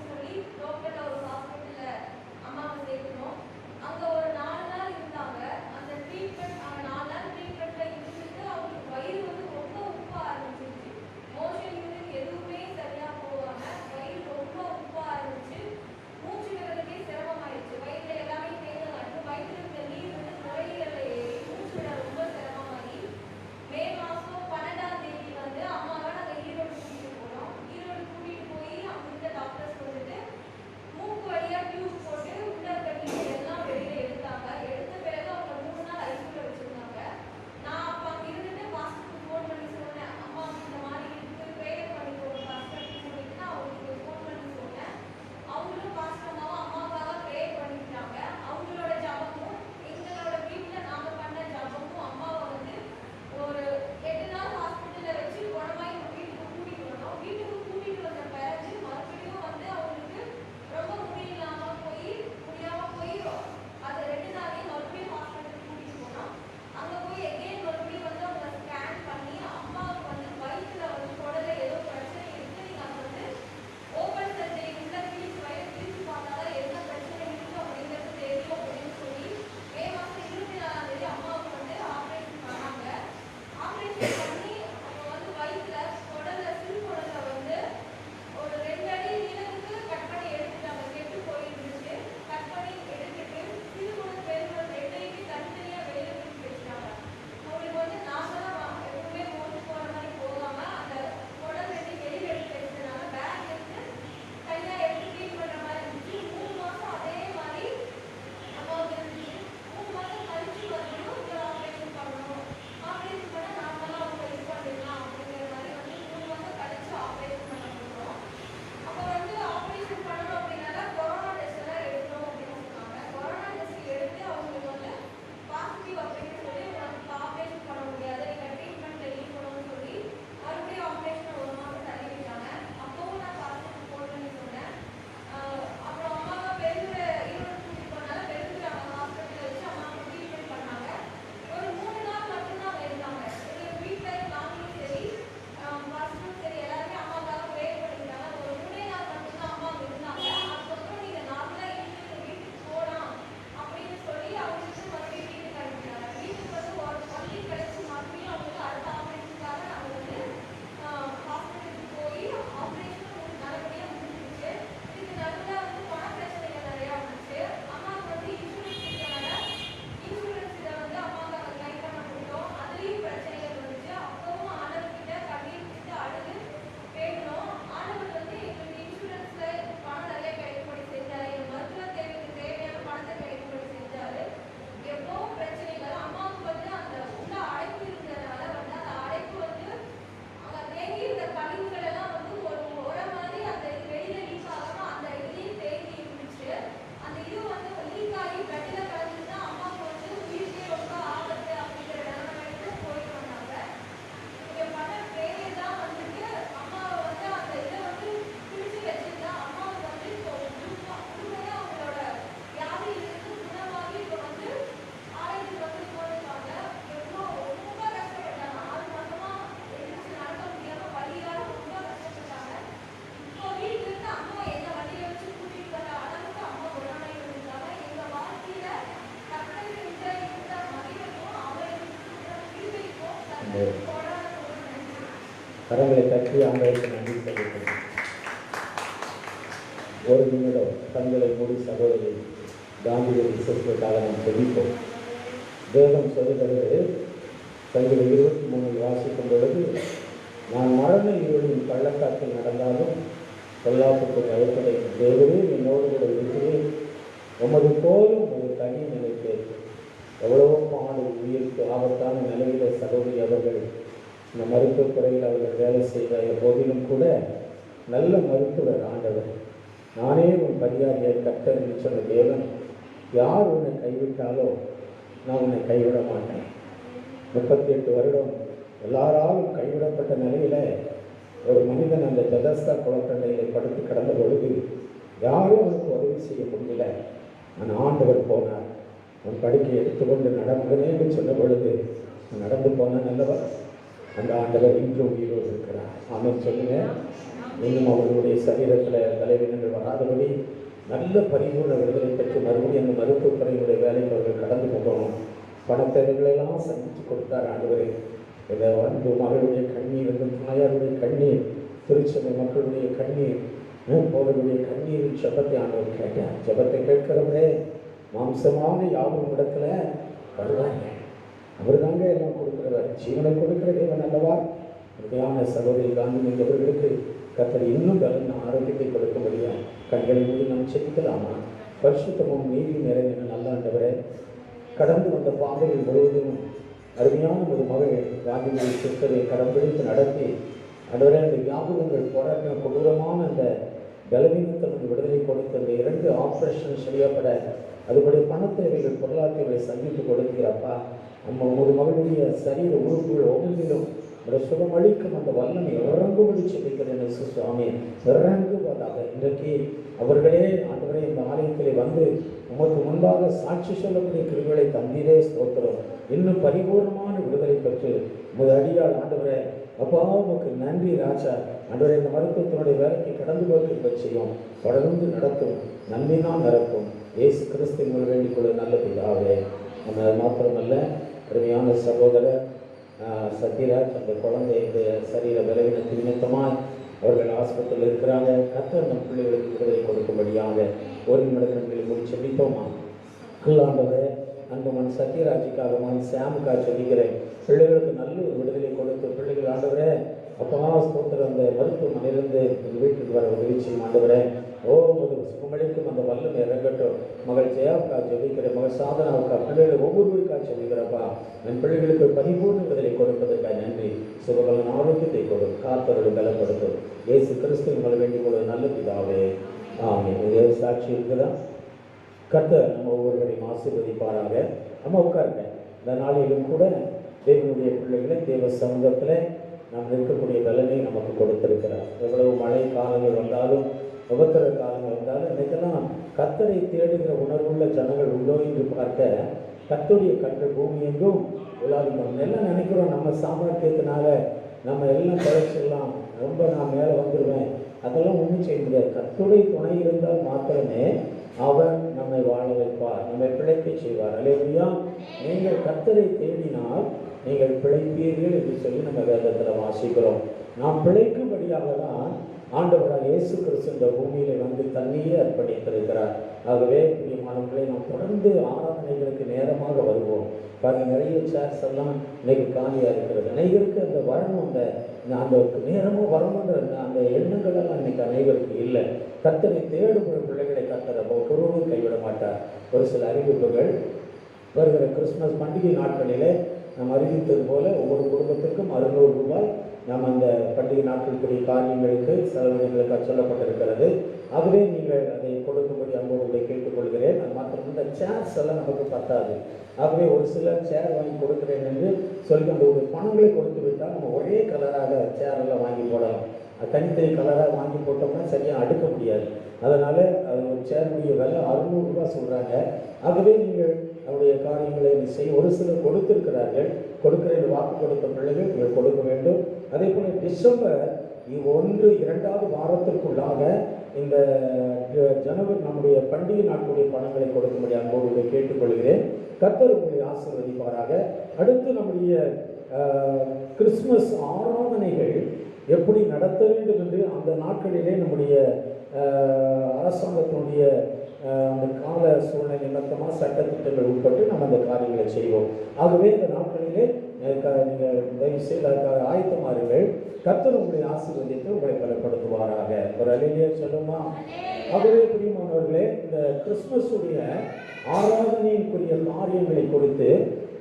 கரங்களை தட்டி ஆண்டவருக்கு நன்றி தெரிவிக்கிறேன். ஒரு நிமிடம் கண்களை மூடி சகோதரி காந்தியடி விசேஷத்துக்காக நாம் தெரிவிப்போம். வேதம் சொல்லுகிறது, சங்கீதம் 23 வாசிக்கும் பொழுது, நான் மரண இருளின் பள்ளத்தாக்கில் நடந்தாலும் பொல்லாப்புக்கு பயப்படை, தேவரே என்னோடு கூட இருக்கிறேன், உமது போலும் ஒரு தனி நினைப்பேன். எவ்வளவோ பாடு உயிருக்கு ஆபத்தான நிலையில சகோதரி அவர்கள் இந்த மருத்துவத்துறையில் அவர்கள் வேலை செய்கிற போதிலும் கூட நல்ல மருத்துவர் ஆண்டவர். நானே உன் பரிகாரியை கர்த்தர் என்று சொன்ன தேவன், யார் உன்னை கைவிட்டாலோ நான் உன்னை கைவிட மாட்டேன். 38 வருடம் எல்லாராலும் கைவிடப்பட்ட நிலையில் ஒரு மனிதன் அந்த பெதஸ்தா குளக்கண்டையில் படுத்து கிடந்த பொழுது யாரும் அவனுக்கு உதவி செய்ய முடியல. அந்த ஆண்டவர் போனார். அவன் படுக்கை எடுத்துக்கொண்டு நடந்தேன் என்று சொன்ன பொழுது நடந்து போன நல்லவர் அந்த ஆண்டவர் இன்று உயிரோடு இருக்கிறார். ஆமென் சொல்லுங்க. இன்னும் அவர்களுடைய சரீரத்தில் தலைவீனங்கள் வராதபடி நல்ல பரிபூர்ண விடுதலை பெற்று மறுபடியும் அந்த மருத்துவத்துறையினுடைய வேலைக்கு அவர்கள் கடந்து போகணும். பணத்தேவைகளெல்லாம் சந்தித்து கொடுத்தார் ஆண்டவரே. இதை வந்து மகளுடைய கண்ணீர், வந்து தாயாருடைய கண்ணீர், திருச்சபை மக்களுடைய கண்ணீர், போதனுடைய கண்ணீரின் ஜெபத்தை ஆண்டவர் கேட்டார். ஜெபத்தை கேட்கிறவரே மாம்சமான யாவும் இடத்துல வருவாங்க. அவர் தாங்க எல்லாம் கொடுக்கிறவர், ஜீவனை கொடுக்கிற தேவன் அல்லவா. உறுதியான சகோதரி காந்தி அவர்களுக்கு கர்த்தர் இன்னும் பலன் ஆரோக்கியத்தை கொடுக்க முடியும். கண்களை மூடி நாம் செலுத்தலாமா? பரிசுத்தமும் நீதி நிறைந்த நல்ல ஆண்டவரே, கடந்து வந்த பாதைகள் முழுவதும் அருமையான ஒரு மகள் காந்திமதி சிஸ்டரை கடம் பிடித்து நடத்தி ஆண்டவரே, அந்த ஞாபகங்கள் போராட்ட கொடூரமான அந்த பலவீனத்தில் விடுதலை கொடுத்து அந்த 2 ஆப்ரேஷன் செய்யப்பட அதுபடி பணத்தேவைகள் பொருளாதாரங்களை சந்தித்து கொடுக்கிறப்பா. நம்ம ஒரு மகளுடைய சரீர உறுப்புகள் ஒவ்வொன்றிலும் ஒரு சுகமளிக்கும் அந்த வல்லமை இறங்கும்படி செபிக்கிறேன் சுவாமி. இறங்குவதாக இன்றைக்கு அவர்களே ஆண்டவரே இந்த ஆலயத்திலே வந்து உமக்கு முன்பாக சாட்சி சொல்லக்கூடிய கிருபைகளை தந்தீரே ஸ்தோத்திரம். இன்னும் பரிபூர்ணமான விடுதலை பெற்று உமது அடியால் ஆண்டவரே அப்பா உமக்கு நன்றி ராஜா. ஆண்டவரே இந்த மருத்துவத்தினுடைய வேலைக்கு கடந்து போக செய்யும், தொடர்ந்து நடத்தும், நன்மைதான் நடக்கும். இயேசு கிறிஸ்துவின் வேண்டிக் கொள்ள நல்ல பிதாவே. நம்ம மாத்திரமல்ல, அருமையான சகோதரர் சத்யராஜ் அந்த குழந்தைய சரீர பலவீனத்தின் நிமித்தமாக அவர்கள் ஹாஸ்பிட்டலில் இருக்கிறாங்க. கர்த்தர் நம் பிள்ளைகளுக்கு விடுதலை கொடுக்கும்படியாக ஒரு நிமிடங்களை முடிச்சு செபிப்போமா? ஆண்டவரே, அன்புமன் சத்யராஜுக்காக மன் சாமுக்காக சொல்லிக்கிறேன். பிள்ளைகளுக்கு நல்ல ஒரு விடுதலை கொடுத்து பிள்ளைகள் ஆண்டவரே அப்பா ஸ்தோத்திரம் அந்த மருத்துவமனையிலிருந்து எங்கள் வீட்டுக்கு வர உதவி செய்யும் ஆண்டவரே. ஒரு சுகமளிக்கும் அந்த வல்லமை இறங்கட்டும். மகள் ஜெயாவுக்கா ஜெபிக்கிறேன், மகள் சாதனாவுக்கா, பிள்ளைகள் ஒவ்வொருவருக்காக ஜெபிக்கிறப்பா. என் பிள்ளைகளுக்கு பரிபூர்ண விடுதலை கொடுப்பதற்காக நன்றி. சுகபலன் ஆரோக்கியத்தை கொடு, காத்தவர்கள் பலப்படுத்தும். இயேசு கிறிஸ்து உங்களை வேண்டிக் கொள்ள நல்ல பிதாவே. இதே சாட்சி இருக்குதா? கர்த்தர் நம்ம ஒவ்வொருவரையும் ஆசீர்வதிப்பாராக. நம்ம உட்காருங்க. இந்த நாளிலும் கூட தேவனுடைய பிள்ளைகளை தேவ சமூகத்தில் நாம் இருக்கக்கூடிய பலனை நமக்கு கொடுத்திருக்கிறார். எவ்வளவு மழை காலங்கள் வந்தாலும் உபத்திர காலங்கள் வந்தாலும் இன்றைக்கெல்லாம் கர்த்தரை தேடுகிற உணர்வுள்ள ஜனங்கள் உண்டோ என்று பார்க்க கர்த்தருடைய கண்கள் பூமி எங்கும் உலாவிக்கணும். எல்லாம் நினைக்கிறோம் நம்ம சாமர்த்தியத்தினால நம்ம எல்லாம் பழச்சிடலாம், ரொம்ப நான் மேலே வந்துடுவேன், அதெல்லாம் ஒன்றும் செய்ய முடியாது. கர்த்தருடைய துணை இருந்தால் மாத்திரமே அவர் நம்மை வாழ வைப்பார், நம்மை பிழைக்க செய்வார். அல்லேலூயா. நீங்கள் கர்த்தரை தேடினால் நீங்கள் பிழைப்பீர்கள் என்று சொல்லி நம்ம வேதத்தில் வாசிக்கிறோம். நாம் பிழைக்கும்படியாக தான் ஆண்டவராக இயேசு கிறிஸ்து இந்த பூமியிலே வந்து தன்னையே அர்ப்பணித்திருக்கிறார். ஆகவே பிரியமானவர்களை நாம் தொடர்ந்து ஆராதனைகளுக்கு நேரமாக வருவோம். பாருங்க, நிறைய சேர்ஸ் எல்லாம் இன்னைக்கு காலியாக இருக்கிறது. அனைவருக்கு அந்த வரணும், அந்த நேரமும் வரணுன்ற அந்த எண்ணங்கள் எல்லாம் இன்னைக்கு அனைவருக்கு இல்லை. கர்த்தரை தேடுகிற பிள்ளைகளை கர்த்தரை ஒருவரும் கைவிட மாட்டார். ஒரு சில அறிவிப்புகள் வருகிற கிறிஸ்துமஸ் பண்டிகை நாட்களிலே நாம் அறிவித்தது போல ஒவ்வொரு குடும்பத்திற்கும் 600 ரூபாய் நாம் அந்த பண்டிகை நாட்களுக்குரிய காரியங்களுக்கு செலவினங்களுக்கு சொல்லப்பட்டிருக்கிறது. ஆகவே நீங்கள் அதை கொடுக்கும்படி அன்போடு கேட்டுக்கொள்கிறேன். அது மாத்திரம் இந்த சேர்ஸ் எல்லாம் நமக்கு பத்தாது. ஆகவே ஒரு சிலர் சேர் வாங்கி கொடுக்குறேன் என்று சொல்லி அந்த ஒரு பணங்களை கொடுத்து விட்டால் நம்ம ஒரே கலராக சேரெல்லாம் வாங்கி போடலாம். தனித்தனி கலராக வாங்கி போட்டோம்னா சரியாக அடுக்க முடியாது. அதனால் அது ஒரு சேருடைய விலை 600 ரூபாய் சொல்கிறாங்க. ஆகவே நீங்கள் அவருடைய காரியங்களை செய்ய ஒரு சிலர் கொடுத்திருக்கிறார்கள். கொடுக்கிற வாக்கு கொடுத்த பிள்ளைகள் நீங்கள் கொடுக்க வேண்டும். அதே போல் டிசம்பர் 1-2வது வாரத்திற்குள்ளாக இந்த ஜனவரி நம்முடைய பண்டிகை நாட்களுடைய பணங்களை கொடுக்கும்படி அன்போடு கேட்டுக்கொள்கிறேன். கர்த்தர் உங்களை ஆசீர்வதிப்பாராக. அடுத்து நம்முடைய கிறிஸ்துமஸ் ஆராதனைகள் எப்படி நடத்த வேண்டும் என்று அந்த நாட்களிலே நம்முடைய அரசாங்கத்தினுடைய அந்த கால சூழ்நிலை நிமித்தமாக சட்டத்திட்டங்கள் உட்பட்டு நம்ம அந்த காரியங்களை செய்வோம். ஆகவே இந்த நாட்களிலே நீங்கள் தயவு செய்து அதுக்காக ஆயத்தமாறுங்கள். கர்த்தர் உங்களை ஆசீர்வதித்து உங்களை பலப்படுத்துவாராக. ஒரு அல்லேலூயா சொல்லுமா? ஆகவே பிரியமானவர்களே, இந்த கிறிஸ்துமஸுடைய ஆராதனைக்குரிய காரியங்களை குறித்து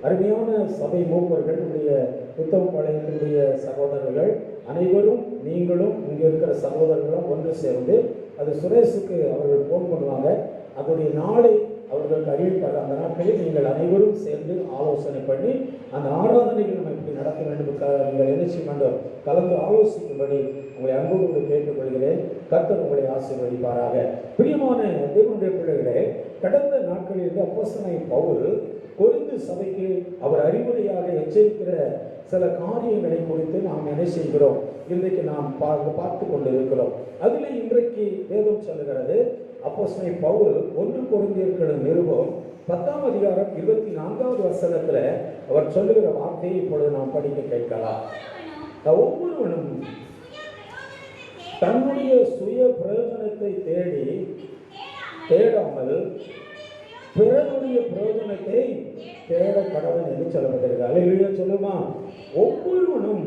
அருமையான சபை மூப்பர்கள், நம்முடைய புத்தகப்பாளையத்தினுடைய சகோதரர்கள் அனைவரும், நீங்களும் இங்கே இருக்கிற சகோதரர்களும் ஒன்று சேர்ந்து அது சுரேஷுக்கு அவர்கள் ஃபோன் பண்ணுவாங்க. அதோடைய நாளை அவர்களுக்கு அறிவிப்பார்கள். அந்த நாட்களில் நீங்கள் அனைவரும் சேர்ந்து ஆலோசனை பண்ணி அந்த ஆராதனைகள் நம்ம இப்படி நடத்த வேண்டும், நீங்கள் என்ன செய்ய வேண்டும், கலந்து ஆலோசிக்கும்படி உங்களை அன்போடு கேட்டுக்கொள்கிறேன். கர்த்தர் உங்களை ஆசீர்வதிப்பாராக. பிரியமான தேவனுடைய பிள்ளைகளே, கடந்த நாட்களில் அப்போஸ்தலனாகிய பவுல் கொரிந்து சபைக்கு அவர் அறிவுரையாக எச்சரிக்கிற சில காரியங்களை குறித்து நாம் என்ன செய்கிறோம், இன்றைக்கு நாம் பார்த்து கொண்டிருக்கிறோம். அதில் இன்றைக்கு வேதம் சொல்லுகிறது, அப்போஸ்தலனாகிய பவுல் 1 கொரிந்தியர் நிருபம் 10ஆம் அதிகாரம் 24வது வசனத்தில் அவர் சொல்லுகிற வார்த்தையை இப்பொழுது நாம் படிக்க கேட்கலாம். ஒவ்வொருவனும் தன்னுடைய சுய பிரயோஜனத்தை தேடாமல் பிறருடைய பிரயோஜனத்தை தேட கடவன் என்று சொல்லப்பட்டிருக்கிறார். அல்லேலூயா சொல்லுமா? ஒவ்வொருவனும்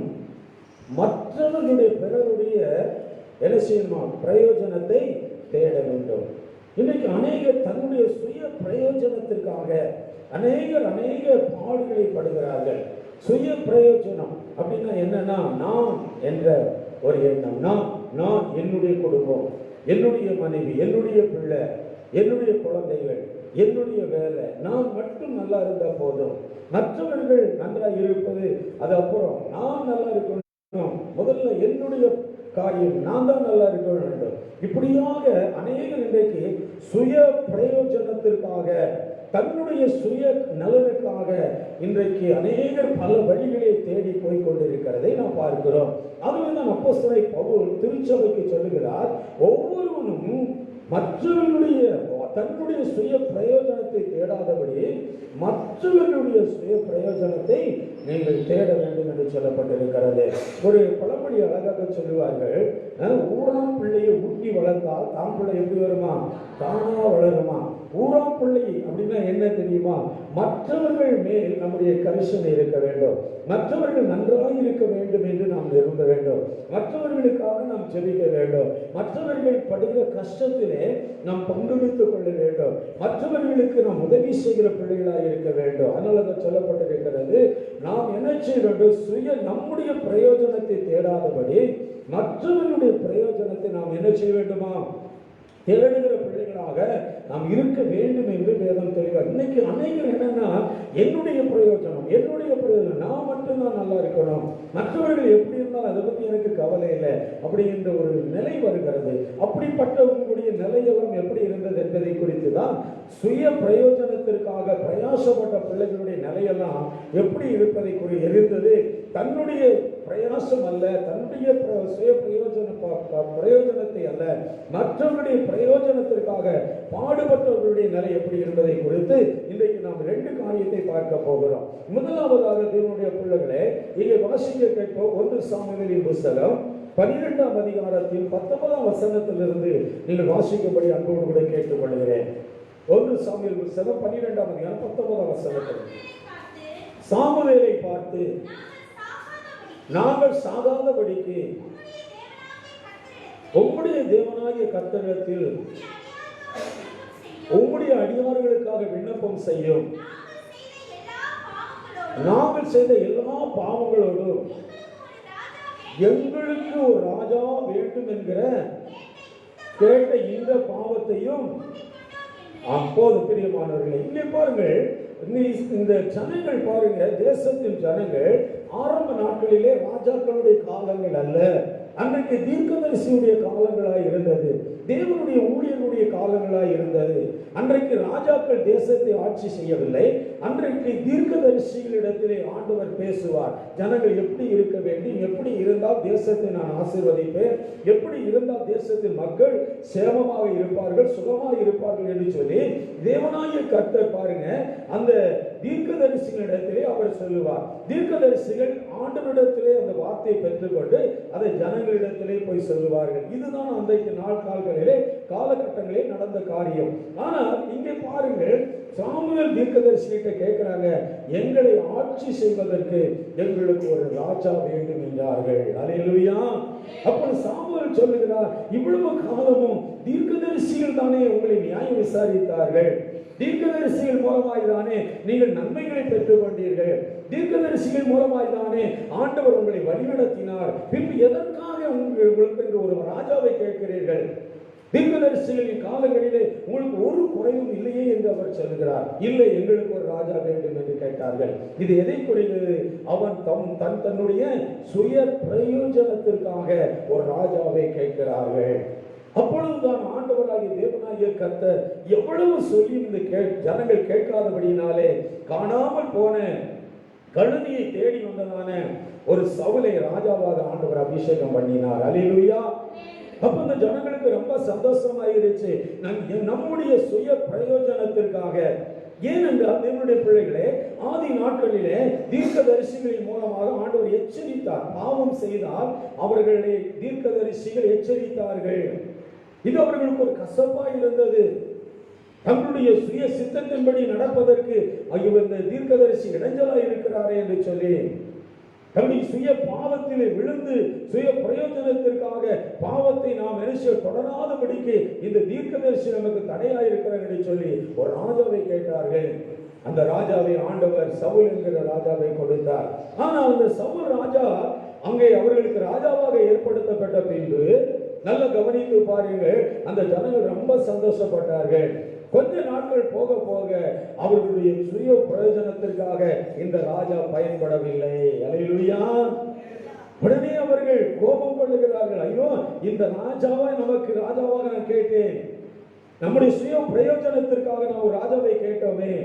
மற்றவர்களுடைய பிறருடைய என்ன செய்யணுமா, பிரயோஜனத்தை தேட வேண்டும். இன்னைக்கு அநேகர் தன்னுடைய சுய பிரயோஜனத்திற்காக அநேக பாடுகளை படுகிறார்கள். சுய பிரயோஜனம் அப்படின்னா என்னன்னா, நான் என்ற ஒரு எண்ணம். நான் என்னுடைய குடும்பம், என்னுடைய மனைவி, என்னுடைய பிள்ளை, என்னுடைய குழந்தைகள், என்னுடைய வேலை, நான் மட்டும் நல்லா இருந்தா போதும், மற்றவர்கள் நன்றாக இருப்பது அது அப்புறம், நான் நல்லா இருக்கணும், முதல்ல என்னுடைய காரியம், நான் தான் நல்லா இருக்க வேண்டும். இப்படியாக அநேகர் இன்றைக்கு சுய பிரயோஜனத்திற்காக, தன்னுடைய சுய நலனுக்காக இன்றைக்கு அநேகர் பல வழிகளை தேடி போய் கொண்டிருக்கிறதை நாம் பார்க்கிறோம். ஆகவே தான் அப்போஸ்தலனாகிய பவுல் திருச்சபைக்கு சொல்லுகிறார், ஒவ்வொருவனும் மற்றவர்களுடைய தன்னுடைய சுய பிரயோஜனத்தை தேடாதபடி மற்றவர்களுடைய சுய பிரயோஜனத்தை நீங்கள் தேட வேண்டும் என்று சொல்லப்பட்டிருக்கிறது. ஒரு பழமொழி அழகாக சொல்லுவார்கள், ஊராம் பிள்ளையை ஊட்டி வளர்த்தால் தான் பிள்ளை எப்படி வருமா, தானா வளருமா. ஊராம் பிள்ளை அப்படின்னா என்ன தெரியுமா? மற்றவர்கள் மேல் நம்முடைய கரிசனை இருக்க வேண்டும், மற்றவர்கள் நன்றாக இருக்க வேண்டும் என்று நாம் விரும்ப வேண்டும், மற்றவர்களுக்காக நாம் ஜெபிக்க வேண்டும், மற்றவர்கள் படுகிற கஷ்டத்திலே நாம் பங்கெடுத்துக் கொள்ள வேண்டும், மற்றவர்களுக்கு நாம் உதவி செய்கிற பிள்ளைகளாக இருக்க வேண்டும். அதனால தான் சொல்லப்பட்டிருக்கிறது, நாம் என்ன செய்ய வேண்டும், நம்முடைய பிரயோஜனத்தை தேடாதபடி மற்றவர்களுடைய பிரயோஜனத்தை நாம் என்ன செய்ய வேண்டுமா, தேடுகிற பிள்ளைகளாக நாம் இருக்க வேண்டும் என்று வேதம் தெளிவார். இன்னைக்கு அநேகர் என்னன்னா, என்னுடைய பிரயோஜனம், நான் மட்டும்தான் நல்லா இருக்கணும், மற்றவர்கள் எப்படி இருந்தால் அதை பற்றி எனக்கு கவலை இல்லை அப்படின்ற ஒரு நிலை வருகிறது. அப்படிப்பட்டவங்களுடைய நிலையெல்லாம் எப்படி இருந்தது என்பதை குறித்து தான் சுய பிரயோஜனத்திற்காக பிரயாசப்பட்ட பிள்ளைகளுடைய நிலையெல்லாம் எப்படி இருப்பதை இருந்தது. தன்னுடைய பிரயாசம் அல்ல, தன்னுடைய சுய பிரயோஜனத்தை அல்ல, மற்றவர்களுடைய பிரயோஜனத்திற்காக பாடுபட்டவர்களுடைய நிலை எப்படி இருந்ததை குறித்து இன்றைக்கு நாம் 2 காரியத்தை பார்க்க போகிறோம். முதலாவதாக தேவனுடைய பிள்ளைகளே, இங்கே வாசிக்க கேட்போம் 1 சாமுவேலின் புத்தகம் 12ஆம் அதிகாரத்தில் 19ஆம் வசனத்திலிருந்து நீங்கள் வாசிக்கும்படி அன்போடு கூட கேட்டுக்கொள்கிறேன். 1 சாமுவேல் புத்தகம் 12ஆம் அதிகாரம் 19ஆம் வசனத்தில், சாமுவேலை பார்த்து, நாங்கள் சாகாதபடிக்கு உம்முடைய தேவனாகிய கர்த்தரிடத்தில் உம்முடைய அடியார்களுக்காக விண்ணப்பம் செய்யும். நாங்கள் செய்த எல்லா பாவங்களோடும் எங்களுக்கு ஒரு ராஜா வேண்டும் என்கிற கேட்ட இந்த பாவத்தையும். அப்போது பிரியமானவர்களே, இங்கே பாருங்கள், இந்த ஜனங்கள் பாருங்க, தேசத்தின் ஜனங்கள் ஆரம்ப நாட்களிலே ராஜாக்களுடைய காலங்கள் அல்ல, அன்றைக்கு தீர்க்கதரிசியுடைய காலங்களாய் இருந்தது. தேவனுடைய ஊழியர்களுடைய காலங்களாய் இருந்தது. அன்றைக்கு ராஜாக்கள் தேசத்தை ஆட்சி செய்யவில்லை. அன்றைக்கு தீர்க்கதரிசிகளிடத்திலே ஆண்டவர் பேசுவார். ஜனங்கள் எப்படி இருக்க வேண்டும், எப்படி இருந்தால் தேசத்தை நான் ஆசீர்வதிப்பேன், எப்படி இருந்தால் தேசத்தின் மக்கள் சேமமாக இருப்பார்கள், சுகமாக இருப்பார்கள் என்று சொல்லி தேவனாகிய கர்த்தர் பாருங்க அந்த தீர்க்கதரிசிகளிடத்திலே அவர் சொல்லுவார். தீர்க்கதரிசிகள் ஆண்டவரிடத்திலே அந்த வார்த்தையை பெற்றுக்கொண்டு அதை ஜனங்களிடத்திலே போய் சொல்லுவார்கள். இதுதான் அன்றைக்கு நாட்கால்களிலே காலகட்டங்களிலே நடந்த காரியம். ஆனால் இங்கே பாருங்கள், சாமுவேல் தீர்க்கதரிசிகிட்ட கேட்கிறாங்க, எங்களை ஆட்சி செய்வதற்கு எங்களுக்கு ஒரு ராஜா வேண்டும் என்றார்கள். அல்லேலூயா. அப்போ சாமுவேல் சொல்லுகிறார், இவ்வளவு காலமும் தீர்க்கதரிசிகள் தானே உங்களை நியாயம் விசாரித்தார்கள், தீர்க்கதரிசிகள் மூலமாய் தானே நீங்கள் நன்மைகளை பெற்றுக் கொண்டீர்கள், தீர்க்கதரிசிகள் மூலமாய் தானே ஆண்டவர் உங்களை வழிநடத்தினார், பின்பு எதற்காக உங்களுக்கு என்று ஒரு ராஜாவை கேட்கிறீர்கள்? தீர்க்கதரிசிகளின் காலங்களிலே உங்களுக்கு ஒரு குறையும் இல்லையே என்று அவர் சொல்கிறார். இல்லை, எங்களுக்கு ஒரு ராஜா வேண்டும் என்று கேட்டார்கள். இது எதை குறிக்கிறது? அவன் தன்னுடைய சுய பிரயோஜனத்திற்காக ஒரு ராஜாவை கேட்கிறார்கள். அப்பொழுதுதான் ஆண்டவராகிய தேவனாகிய கர்த்தர் எவ்வளவு சொல்லி இந்த ஜனங்கள் கேட்காதபடியினாலே காணாமல் போன கழுதையை தேடி வந்ததான ஒரு சவுலை ராஜாவாக ஆண்டவர் அபிஷேகம் பண்ணினார். அல்லேலூயா. அப்ப இந்த ஜனங்களுக்கு ரொம்ப சந்தோஷமாயிருச்சு. நம்முடைய சுய பிரயோஜனத்திற்காக, ஏனென்றால் தேவனுடைய பிள்ளைகளே, ஆதி நாட்களிலே தீர்க்கதரிசிகளின் மூலமாக ஆண்டவர் எச்சரித்தார். பாவம் செய்தால் அவர்களை தீர்க்கதரிசிகள் எச்சரித்தார்கள். இது அவர்களுக்கு ஒரு கசப்பா இருந்தது. தங்களுடைய சுய சித்தத்தின்படி நடப்பதற்கு ஐயோ இந்த தீர்க்கதரிசி இடைஞ்சலா இருக்கிறாரே என்று சொல்லி தன்னுடைய சுய பாவத்திலே விழுந்து சுய பிரயோஜனத்திற்காக பாவத்தை நாம் நினைச்சு தொடராதபடிக்கு இந்த தீர்க்கதரிசி நமக்கு தடையாக இருக்கிறார் என்று சொல்லி ஒரு ராஜாவை கேட்டார்கள். அந்த ராஜாவை ஆண்டவர் சவுல் என்கிற ராஜாவை கொடுத்தார். ஆனால் அந்த சவுல் ராஜா அங்கே அவர்களுக்கு ராஜாவாக ஏற்படுத்தப்பட்ட பின்பு நல்ல கவனித்து பாருங்கள், அந்த ஜனங்கள் ரொம்ப சந்தோஷப்பட்டார்கள். கொஞ்ச நாட்கள் போக போக அவர்களுடைய சுய பிரயோஜனத்திற்காக இந்த ராஜா பயன்படவில்லை. அல்லேலூயா. உடனே அவர்கள் கோபம் கொள்ளுகிறார்கள். ஐயோ, இந்த ராஜாவை நமக்கு ராஜாவாக நான் கேட்டேன், நம்முடைய சுய பிரயோஜனத்திற்காக நாம் ஒரு ராஜாவை கேட்டோமே,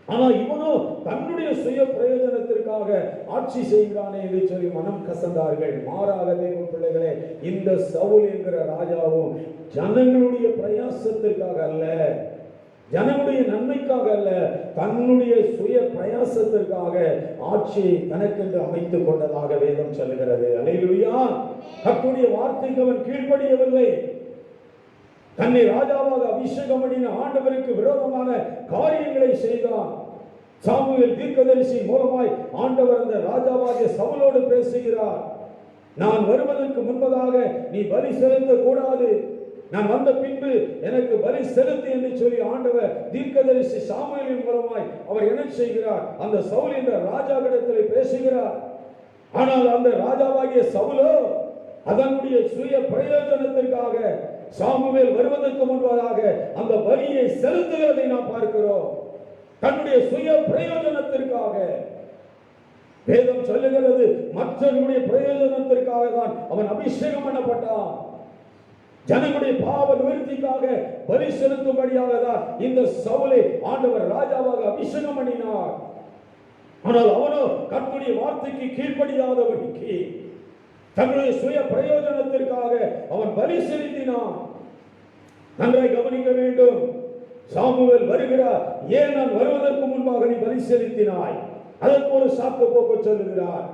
ஆனால் இவனோ தன்னுடைய சுய பிரயோஜனத்திற்காக ஆட்சி செய்கிறானே என்று சொல்லி மனம் கசந்தார்கள். மாறாக தேவ பிள்ளைகளே, இந்த சவுல் என்கிற ராஜாவும் ஜனங்களுடைய பிரயாசத்திற்காக அல்ல, ஜனங்களுடைய நன்மைக்காக அல்ல, தன்னுடைய சுய பிரயாசத்திற்காக ஆட்சியை தனக்கென்று அமைத்துக் கொண்டதாக வேதம் சொல்லுகிறது. அல்லேலூயா. கர்த்தருடைய வார்த்தைக்கு அவன் கீழ்ப்படியவில்லை. தன்னை ராஜாவாக அபிஷேகம் பண்ணின ஆண்டவருக்கு விரோதமான காரியங்களை செய்தான். சாமுவேல் தீர்க்கதரிசி மூலமாய் ஆண்டவர் அந்த ராஜாவாகிய சவுலோடு பேசுகிறார். நான் வருவதற்கு முன்பதாக நீ பலி செலுத்த கூடாது, நான் வந்த பின்பு எனக்கு பலி செலுத்து என்று சொல்லி ஆண்டவர் தீர்க்கதரிசி சாமுவேலின் மூலமாய் அவர் என்ன செய்கிறார்? அந்த சவுல் என்ற ராஜாவிடத்தில் பேசுகிறார். ஆனால் அந்த ராஜாவாகிய சவுலோ அதனுடைய சுய பிரயோஜனத்திற்காக சாமுவேல் வருவதற்கு முன்பதாக அந்த பலியை செலுத்துகிறதை நாம் பார்க்கிறோம். தன்னுடைய சுய பிரயோஜனத்திற்காக வேதம் சொல்லுகிறது, மற்றவர்களுடைய பிரயோஜனத்திற்காக தான் அவன் அபிஷேகம் பண்ணப்பட்டான். ஜனங்களுடைய பாவ நிவர்த்திக்காக பலி செலுத்தும்படியாக தான் இந்த சவுலை ஆண்டவர் ராஜாவாக அபிஷேகம் பண்ணினார். ஆனால் அவனோ கர்த்தருடைய வார்த்தைக்கு கீழ்ப்படியாதபடிக்கு தன்னுடைய சுய பிரயோஜனத்திற்காக அவன் பலி செலுத்தினான். நன்றாய் கவனிக்க வேண்டும். சாமுவேல் வருகிறார், ஏன் நான் வருவதற்கு முன்பாக நீ பலி செலுத்தினாய்? அதற்கு ஒரு சாக்கு போக்கு சொல்லுகிறார்.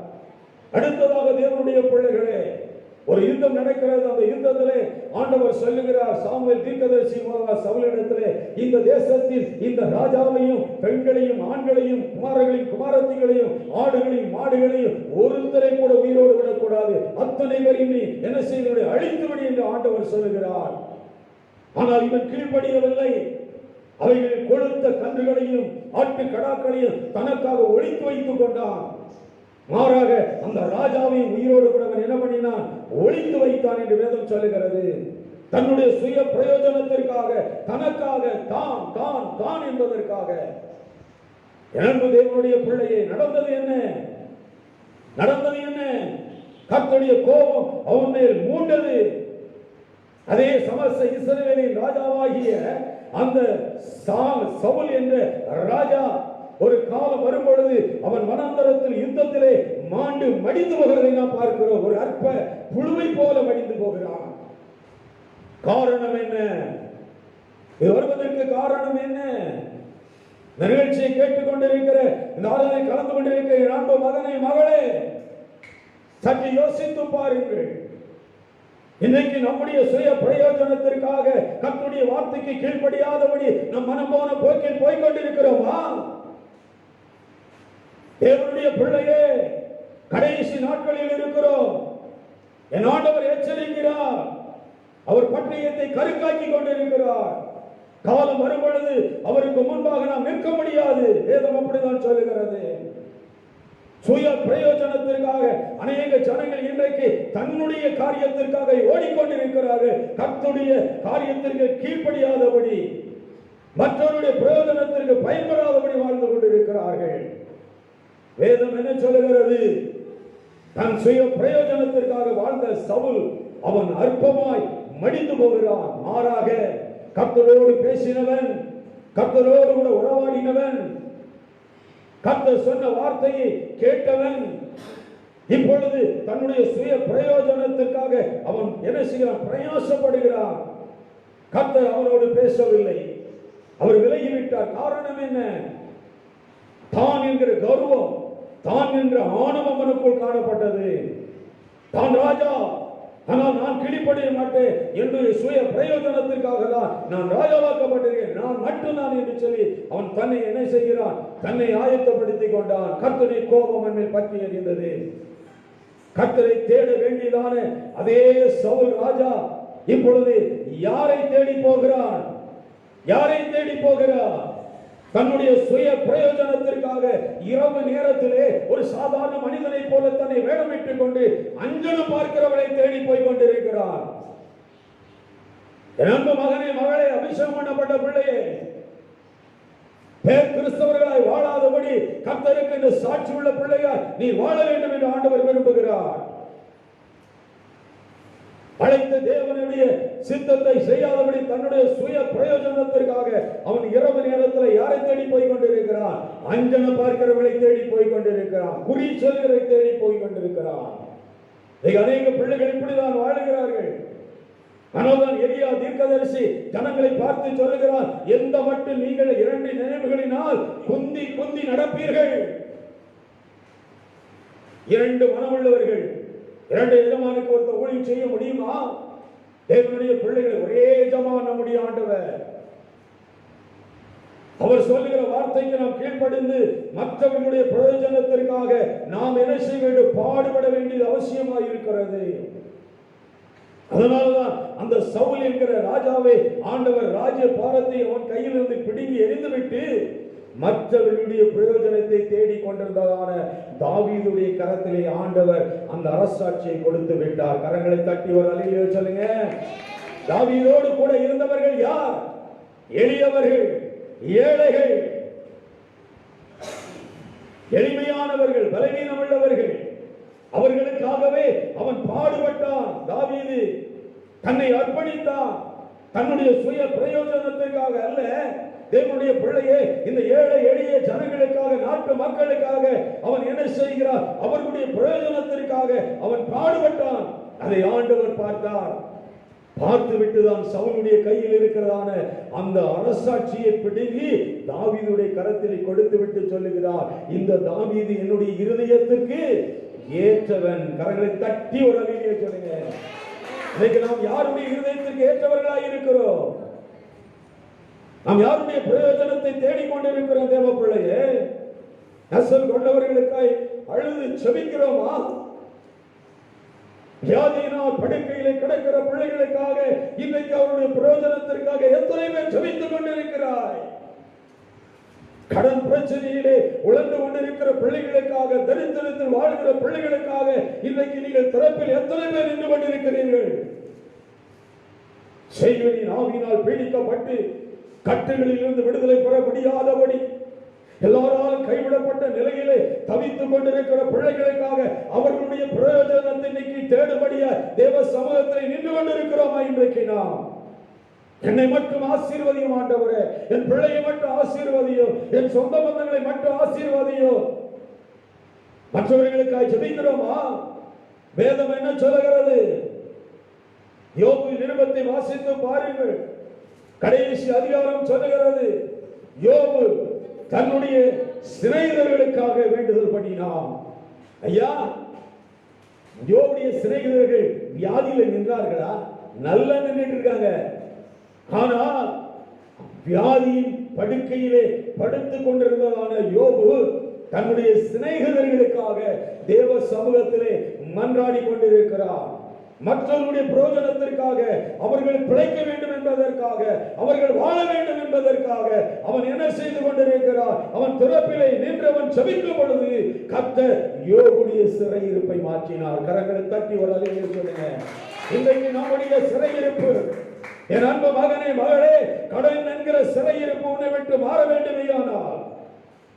அடுத்ததாக தேவனுடைய பிள்ளைகளே, ஒரு யுத்தம் நடக்கிறது. அந்த யுத்தத்திலே ஆண்டவர் சொல்லுகிறார் சாமுவேல் தீர்க்கதரிசி மூலமாக சவுலிடத்திலே, இந்த தேசத்தில் இந்த ராஜாவையும் பெண்களையும் ஆண்களையும் குமாரர்களையும் குமாரத்திகளையும் ஆடுகளையும் மாடுகளையும் ஒருத்தரை கூட உயிரோடு விடக்கூடாது, அத்தனை பேரையும் நீ என்ன செய்து அழித்துவிடு என்று ஆண்டவர் சொல்லுகிறார். ஆனால் இவன் கீழ்ப்படியவில்லை. அவைகளில் கொழுத்த கன்றுகளையும் ஆட்டு கடாக்களையும் தனக்காக ஒழித்து வைத்துக் கொண்டான். மாறாக அந்த ராஜாவையும் உயிரோடு கூட என்ன பண்ணினான்? ஒழித்து வைத்தான் என்று வேதம் சொல்லுகிறது. தன்னுடைய சுய பிரயோஜனத்திற்காக, தனக்காக, தான் தான் தான் என்பதற்காக. அன்பு தேவனுடைய பிள்ளையை, நடந்தது என்ன? நடந்தது என்ன? கர்த்தருடைய கோபம் அவன் மேல் மூண்டது. அதே சமஸ்த இஸ்ரவேலின் ராஜாவாகிய அந்த சவுல் என்ற ராஜா ஒரு காலம் வரும்பொழுது அவன் வனாந்தரத்தில் யுத்தத்திலே மாண்டு மடிந்து போகிறதை நாம் பார்க்கிறோம். ஒரு அற்ப புழுவை போல மடிந்து போகிறான். காரணம் என்ன? இது வருவதற்கு காரணம் என்ன? நிகழ்ச்சியை கேட்டுக்கொண்டிருக்கிற இந்த ஆராதனை கலந்து கொண்டிருக்கிற என் அன்பு மகனே மகளே, சற்று யோசித்து பாருங்கள். இன்னைக்கு நம்முடைய சுய பிரயோஜனத்திற்காக கர்த்தருடைய வார்த்தைக்கு கீழ்ப்படியாதபடி நம் மனம் போன போக்கில் போய்கொண்டிருக்கிறோமா? தேவனுடைய பிள்ளையே, கடைசி நாட்களில் இருக்கிறோம். என் ஆண்டவர் எச்சரிக்கிறார். அவர் பட்டயத்தை கருக்காக்கி கொண்டிருக்கிறார். காலம் வரும் பொழுது அவருக்கு முன்பாக நாம் நிற்க முடியாது. வேதம் அப்படிதான் சொல்லுகிறது. சுய பிரயோஜனத்திற்காக அநேக ஜனங்கள் இன்றைக்கு தன்னுடைய காரியத்திற்காக ஓடிக்கொண்டிருக்கிறார்கள். கர்த்தருடைய காரியத்திற்கு கீழ்ப்படியாதபடி, மற்றவருடைய பிரயோஜனத்திற்கு பயன்படாதபடி வாழ்ந்து கொண்டிருக்கிறார்கள். வேதம் என்ன சொல்லுகிறது? தன் சுய பிரயோஜனத்திற்காக வாழ்ந்த சவுல் அவன் அற்பமாய் மடிந்து போகிறான். மாறாக கர்த்தரோடு பேசினவன், கர்த்தரோடு கூட உறவாடினவன், கர்த்தர் சொன்ன வார்த்தையை கேட்டவன், இப்பொழுது தன்னுடைய சுய பிரயோஜனத்திற்காக அவன் என்ன செய்கிறான்? பிரயாசப்படுகிறான். கர்த்தர் அவனோடு பேசவில்லை. அவர் விலகிவிட்டார். காரணம் என்ன? தான் என்கிற கர்வம், தான் என்ற ஆணவம் அவனுக்குள் காணப்பட்டது. தான் ராஜா, ஆனால் நான் கீழ்ப்படிய மாட்டேன் என்று சுய பிரயோஜனத்திற்காக தான் நான் ராஜாவாக்கப்பட்டிருக்கேன், நான் மட்டும்தான் என்று சொல்லி அவன் தன்னை என்ன செய்கிறான்? தன்னை ஆயத்தப்படுத்திக் கொண்டான். கர்த்தருடைய கோபம் மேல் பற்றி எறிந்தது. கர்த்தரை தேட வேண்டியதான அதே சவுல் ராஜா இப்பொழுது யாரை தேடி போகிறான்? யாரை தேடி போகிறான்? தன்னுடைய சுய பிரயோஜனத்திற்காக இரவு நேரத்திலே ஒரு சாதாரண மனிதனை போல தன்னை வேடமிட்டுக் கொண்டு அஞ்சனம் பார்க்கிறவளை தேடி போய் கொண்டிருக்கிறார். என் அன்பு மகனே மகளே, அபிஷேகம் பண்ணப்பட்ட பிள்ளையே, பேர் கிறிஸ்தவர்களாய் வாழாதபடி கர்த்தருக்கு இந்த சாட்சி உள்ள பிள்ளையாய் நீ வாழ வேண்டும் என்று ஆண்டவர் விரும்புகிறார். அழைத்த தேவனுடைய சித்தத்தை செய்யாதபடி தன்னுடைய சுய பிரயோஜனத்திற்காக அவன் இரவு நேரத்தில் யாரை தேடி போய் கொண்டிருக்கிறான்? அஞ்சனம் பார்க்கிறவர்களை தேடி போய் கொண்டிருக்கிறான். குறி சொல்கிறதை தேடி போய் கொண்டிருக்கிறான். அநேக பிள்ளைகள் இப்படிதான் வாழுகிறார்கள். ஆனால்தான் எலியா தீர்க்கதரிசி ஜனங்களை பார்த்து சொல்லுகிறான், எந்த மட்டும் நீங்கள் இரண்டு நினைவுகளினால் குந்தி குந்தி நடப்பீர்கள். இரண்டு மனமுள்ளவர்கள், இரண்டு எஜமானுக்கு ஒருத்தர் ஊழியம் செய்ய முடியுமா? தேவனுடைய பிள்ளைகள் ஒரே எஜமான் நம்முடைய ஆண்டவர். அவர் சொல்லுகிற வார்த்தைக்கு நாம் கீழ்ப்படிந்து மற்றவர்களுடைய பிரயோஜனத்திற்காக நாம் என்ன செய்ய வேண்டும்? பாடுபட வேண்டியது அவசியமாக இருக்கிறது. அதனால்தான் அந்த சவுல் என்கிற ராஜாவை ஆண்டவர் ராஜ்ய பாரத்தை அவன் கையில் இருந்து பிடுங்கி எறிந்துவிட்டு மற்றவர்களுடைய பிரயோஜனத்தை தேடிக் கொண்டிருந்ததான தாவீதுடைய கரத்திலே ஆண்டவர் அந்த அரசாட்சியை கொடுத்து விட்டார். கரங்களை தட்டி ஒரு அல்லேலூயா சொல்லுங்க. தாவீதோடு கூட இருந்தவர்கள் யார்? எளியவர்கள், ஏழைகள், எளிமையானவர்கள், பலவீனம் உள்ளவர்கள். அவர்களுக்காகவே அவன் பாடுபட்டான். தாவீது தன்னை அர்ப்பணித்தான். தன்னுடைய சுய பிரயோஜனத்திற்காக அல்ல. தேவனுடைய பிள்ளையே, இந்த ஏழை எளிய ஜனங்களுக்காக, நாட்டு மக்களுக்காக அவன் என்ன செய்கிறார்? அவர்களுடைய பிரயோஜனத்திற்காக அவன் பாடுபட்டான். அதை ஆண்டவர் பார்த்தார். பார்த்து விட்டுதான் சவுலுடைய கையில் இருக்கிறதான அந்த அரசாட்சியை பிடுங்கி தாவீதுடைய கரத்தில் கொடுத்து விட்டு சொல்லுகிறார், இந்த தாவீது என்னுடைய இருதயத்திற்கு ஏற்றவன். கரங்களை தட்டி ஒரு அல்லேலூயா சொல்லுங்க. இன்னைக்கு நாம் யாருடைய இருதயத்திற்கு ஏற்றவர்களாய் இருக்கிறோம்? நாம் யாருடைய பிரயோஜனத்தை தேடிக்கொண்டிருக்கிறோம்? தேவ பிள்ளையே, நசல் கொண்டவர்களுக்காய் அழுது செபிக்கிறோமா? வியாதியினால் படுக்கையிலே கிடக்கிற பிள்ளைகளுக்காக இன்றைக்கு அவருடைய பிரயோஜனத்திற்காக எத்தனை பேர் செபித்துக் கொண்டிருக்கிறாய்? கடன் பிரச்சனையிலே உழந்து கொண்டிருக்கிற பிள்ளைகளுக்காக, தரித்திரத்தில் வாழ்கிற பிள்ளைகளுக்காக இன்றைக்கு நீங்கள் திறப்பில் எத்தனை பேர் நின்று கொண்டிருக்கிறீர்கள்? செய்வனின் ஆவியினால் பீடிக்கப்பட்டு கட்டுகளில் இருந்து விடுதலை பெற முடியாதபடி எல்லாராலும் கைவிடப்பட்ட நிலையிலே தவித்துக் கொண்டிருக்கிற பிள்ளைகளுக்காக அவர்களுடைய பிரயோஜனத்தை இன்னைக்கு தேடுபடியா தேவ சமூகத்தில் நின்று கொண்டு கொண்டிருக்கிறோமா இன்றைக்கு நாம்? என்னை மட்டும் ஆசீர்வதியும் ஆண்டவரே, என் பிள்ளையை மட்டும் ஆசீர்வதியோ, என் சொந்த பந்தங்களை மட்டும் ஆசீர்வதியோ. மற்றவர்களுக்காக ஜெபிக்கிறோமா? வேதம் என்ன சொல்லுகிறது? யோபு நிருபத்தை வாசித்து பாருங்கள். கடைசி அதிகாரம் சொல்லுகிறது, யோபு தன்னுடைய சிநேகிதர்களுக்காக வேண்டுதல் பண்ணினான். ஐயா, யோபுடைய சிநேகிதர்கள் வியாதியில நின்றார்களா? நல்லா நின்றுட்டு இருக்காங்க. ஆனால் வியாதியின் படுக்கையிலே படுத்துக் கொண்டிருந்ததான யோபு தன்னுடைய சிநேகிதர்களுக்காக தேவ சமூகத்திலே மன்றாடி கொண்டிருக்கிறார். மற்றவர்களுடைய பிரயோஜனத்திற்காக, அவர்கள் பிழைக்க வேண்டும் என்பதற்காக, அவர்கள் வாழ வேண்டும் என்பதற்காக அவன் என்ன செய்து கொண்டிருக்கிறார்? அவன் திறப்பிலே நின்றவன் ஜெபிக்கும் பொழுது கர்த்தர் யோபுடைய சிறையிருப்பை மாற்றினார். கரங்களை தட்டி ஒரு அல்லேலூயா சொல்லுங்க. இன்றைக்கு நம்முடைய சிறையிருப்பு, என் அன்பு மகனே மகளே, கடன் என்கிற சிறையிருப்பு உன்னை விட்டு மாற வேண்டுமேயானால்,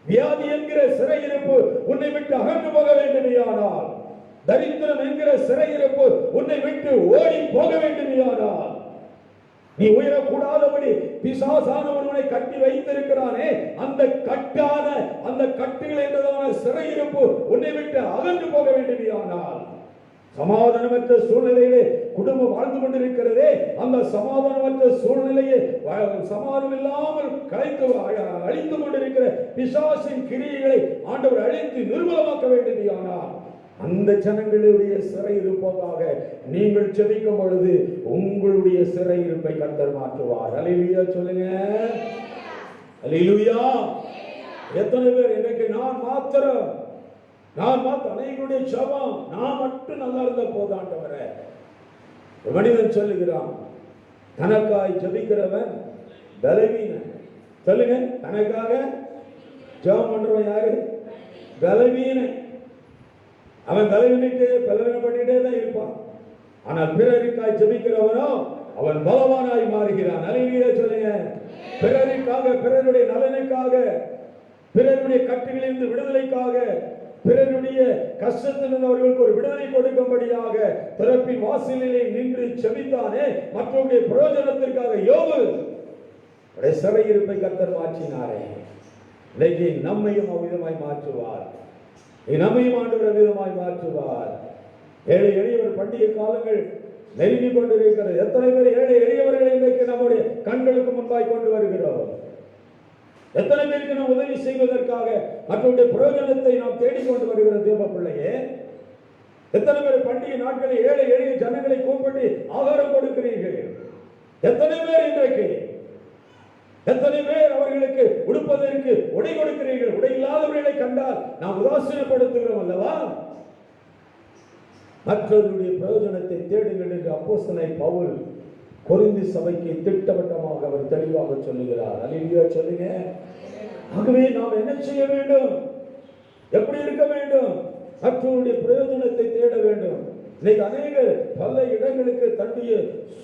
வியாதி என்கிற சிறையிருப்பு உன்னை விட்டு அகன்று போக வேண்டுமேயானால், தரித்திரம் என்கிற சிறையிருப்பு உன்னை விட்டு ஓடி போக வேண்டுமேயானால், நீ உயரக்கூடாதபடி பிசாசானவன் உன்னை கட்டி வைத்திருக்கிறானே, அந்த கட்டான அந்த கட்டுகள் என்றதான சிறையிருப்பு உன்னை விட்டு அகன்று போக வேண்டுமேயானால், சமாதானமற்ற சூழ்நிலையிலே குடும்பம் வாழ்ந்து கொண்டிருக்கிறதே, அந்த சமாதானமற்ற சூழ்நிலையை சமாதானம் இல்லாமல் அழித்து கொண்டிருக்கிற பிசாசின் கிரியைகளை ஆண்டவர் அழித்து நிர்மூலமாக்க வேண்டுமானால், அந்த ஜனங்களுடைய சிறையிருப்பாக நீங்கள் ஜெபிக்கும் பொழுது உங்களுடைய சிறையிருப்பை கர்த்தர் மாற்றுவார். அல்லேலூயா சொல்லுங்க. அல்லேலூயா. எத்தனை பேர் இன்னைக்கு நான் மாத்திரம் அனைவருடைய ஜெபம், நான் மட்டும் நல்லா இருந்த போதாண்டவரே. மனிதன் சொல்லுகிறான், தனக்காய் ஜெபிக்கிறவன் பலவீனன். சொல்லுங்க, தனக்காக ஜெபம் பண்றவன் யாரு? பலவீனன். அவன் பலவீனப்பட்டுட்டே தான் இருப்பான். ஆனால் பிறருக்காய் ஜெபிக்கிறவனோ அவன் பலவானாய் மாறுகிறான். அல்லேலூயா சொல்லுங்க. பிறருக்காக, பிறருடைய நலனுக்காக, பிறருடைய கட்டுகளிலிருந்து விடுதலைக்காக, பிறருடைய கஷ்டத்திலிருந்து அவர்களுக்கு ஒரு விடுதலை கொடுக்கும்படியாக திறப்பின் வாசலிலே நின்று ஜெபித்தானே, மற்றவருடைய பிரயோஜனத்திற்காக யோபு சிறையிருப்பை கர்த்தர் மாற்றினாரே. இன்னைக்கு நம்மையும் அவ்விதமாய் மாற்றுவார். நம்மையும் ஆண்டவர் விதமாய் மாற்றுவார். ஏழை எளியவர் பண்டிகை காலங்கள் நெருங்கி கொண்டிருக்கிறது. எத்தனை பேர் ஏழை எளியவர்களை இன்றைக்கு நம்முடைய கண்களுக்கு முன்பாய் கொண்டு வருகிறோம்? எத்தனை பேருக்கு நாம் உதவி செய்வதற்காக மற்றவருடைய பிரயோஜனத்தை நாம் தேடிக்கொண்டு வருகிற தேவ பிள்ளையே? எத்தனை பேர் பண்டிகை நாட்களில் ஏழை எளிய ஜனங்களை கூப்பிட்டு ஆகாரம் கொடுக்கிறீர்கள்? எத்தனை பேர் இன்றைக்கு, எத்தனை பேர் அவர்களுக்கு உடுப்பதற்கு உடை கொடுக்கிறீர்கள்? உடை இல்லாதவர்களை கண்டால் நாம் உதாசீனப்படுத்துகிறோம் அல்லவா? மற்றவர்களுடைய பிரயோஜனத்தை தேடுங்கள் என்று அப்போஸ்தலன் பவுல் கொரிந்து சபைக்கு திட்டவட்டமாக அவர் தெளிவாக சொல்லுகிறார். அல்லேலூயா சொல்லுங்க. ஆகவே நாம் என்ன செய்ய வேண்டும்? எப்படி இருக்க வேண்டும்? மற்றவருடைய பிரயோஜனத்தை தேட வேண்டும். இன்னைக்கு அநேகர் பல இடங்களுக்கு தன்னுடைய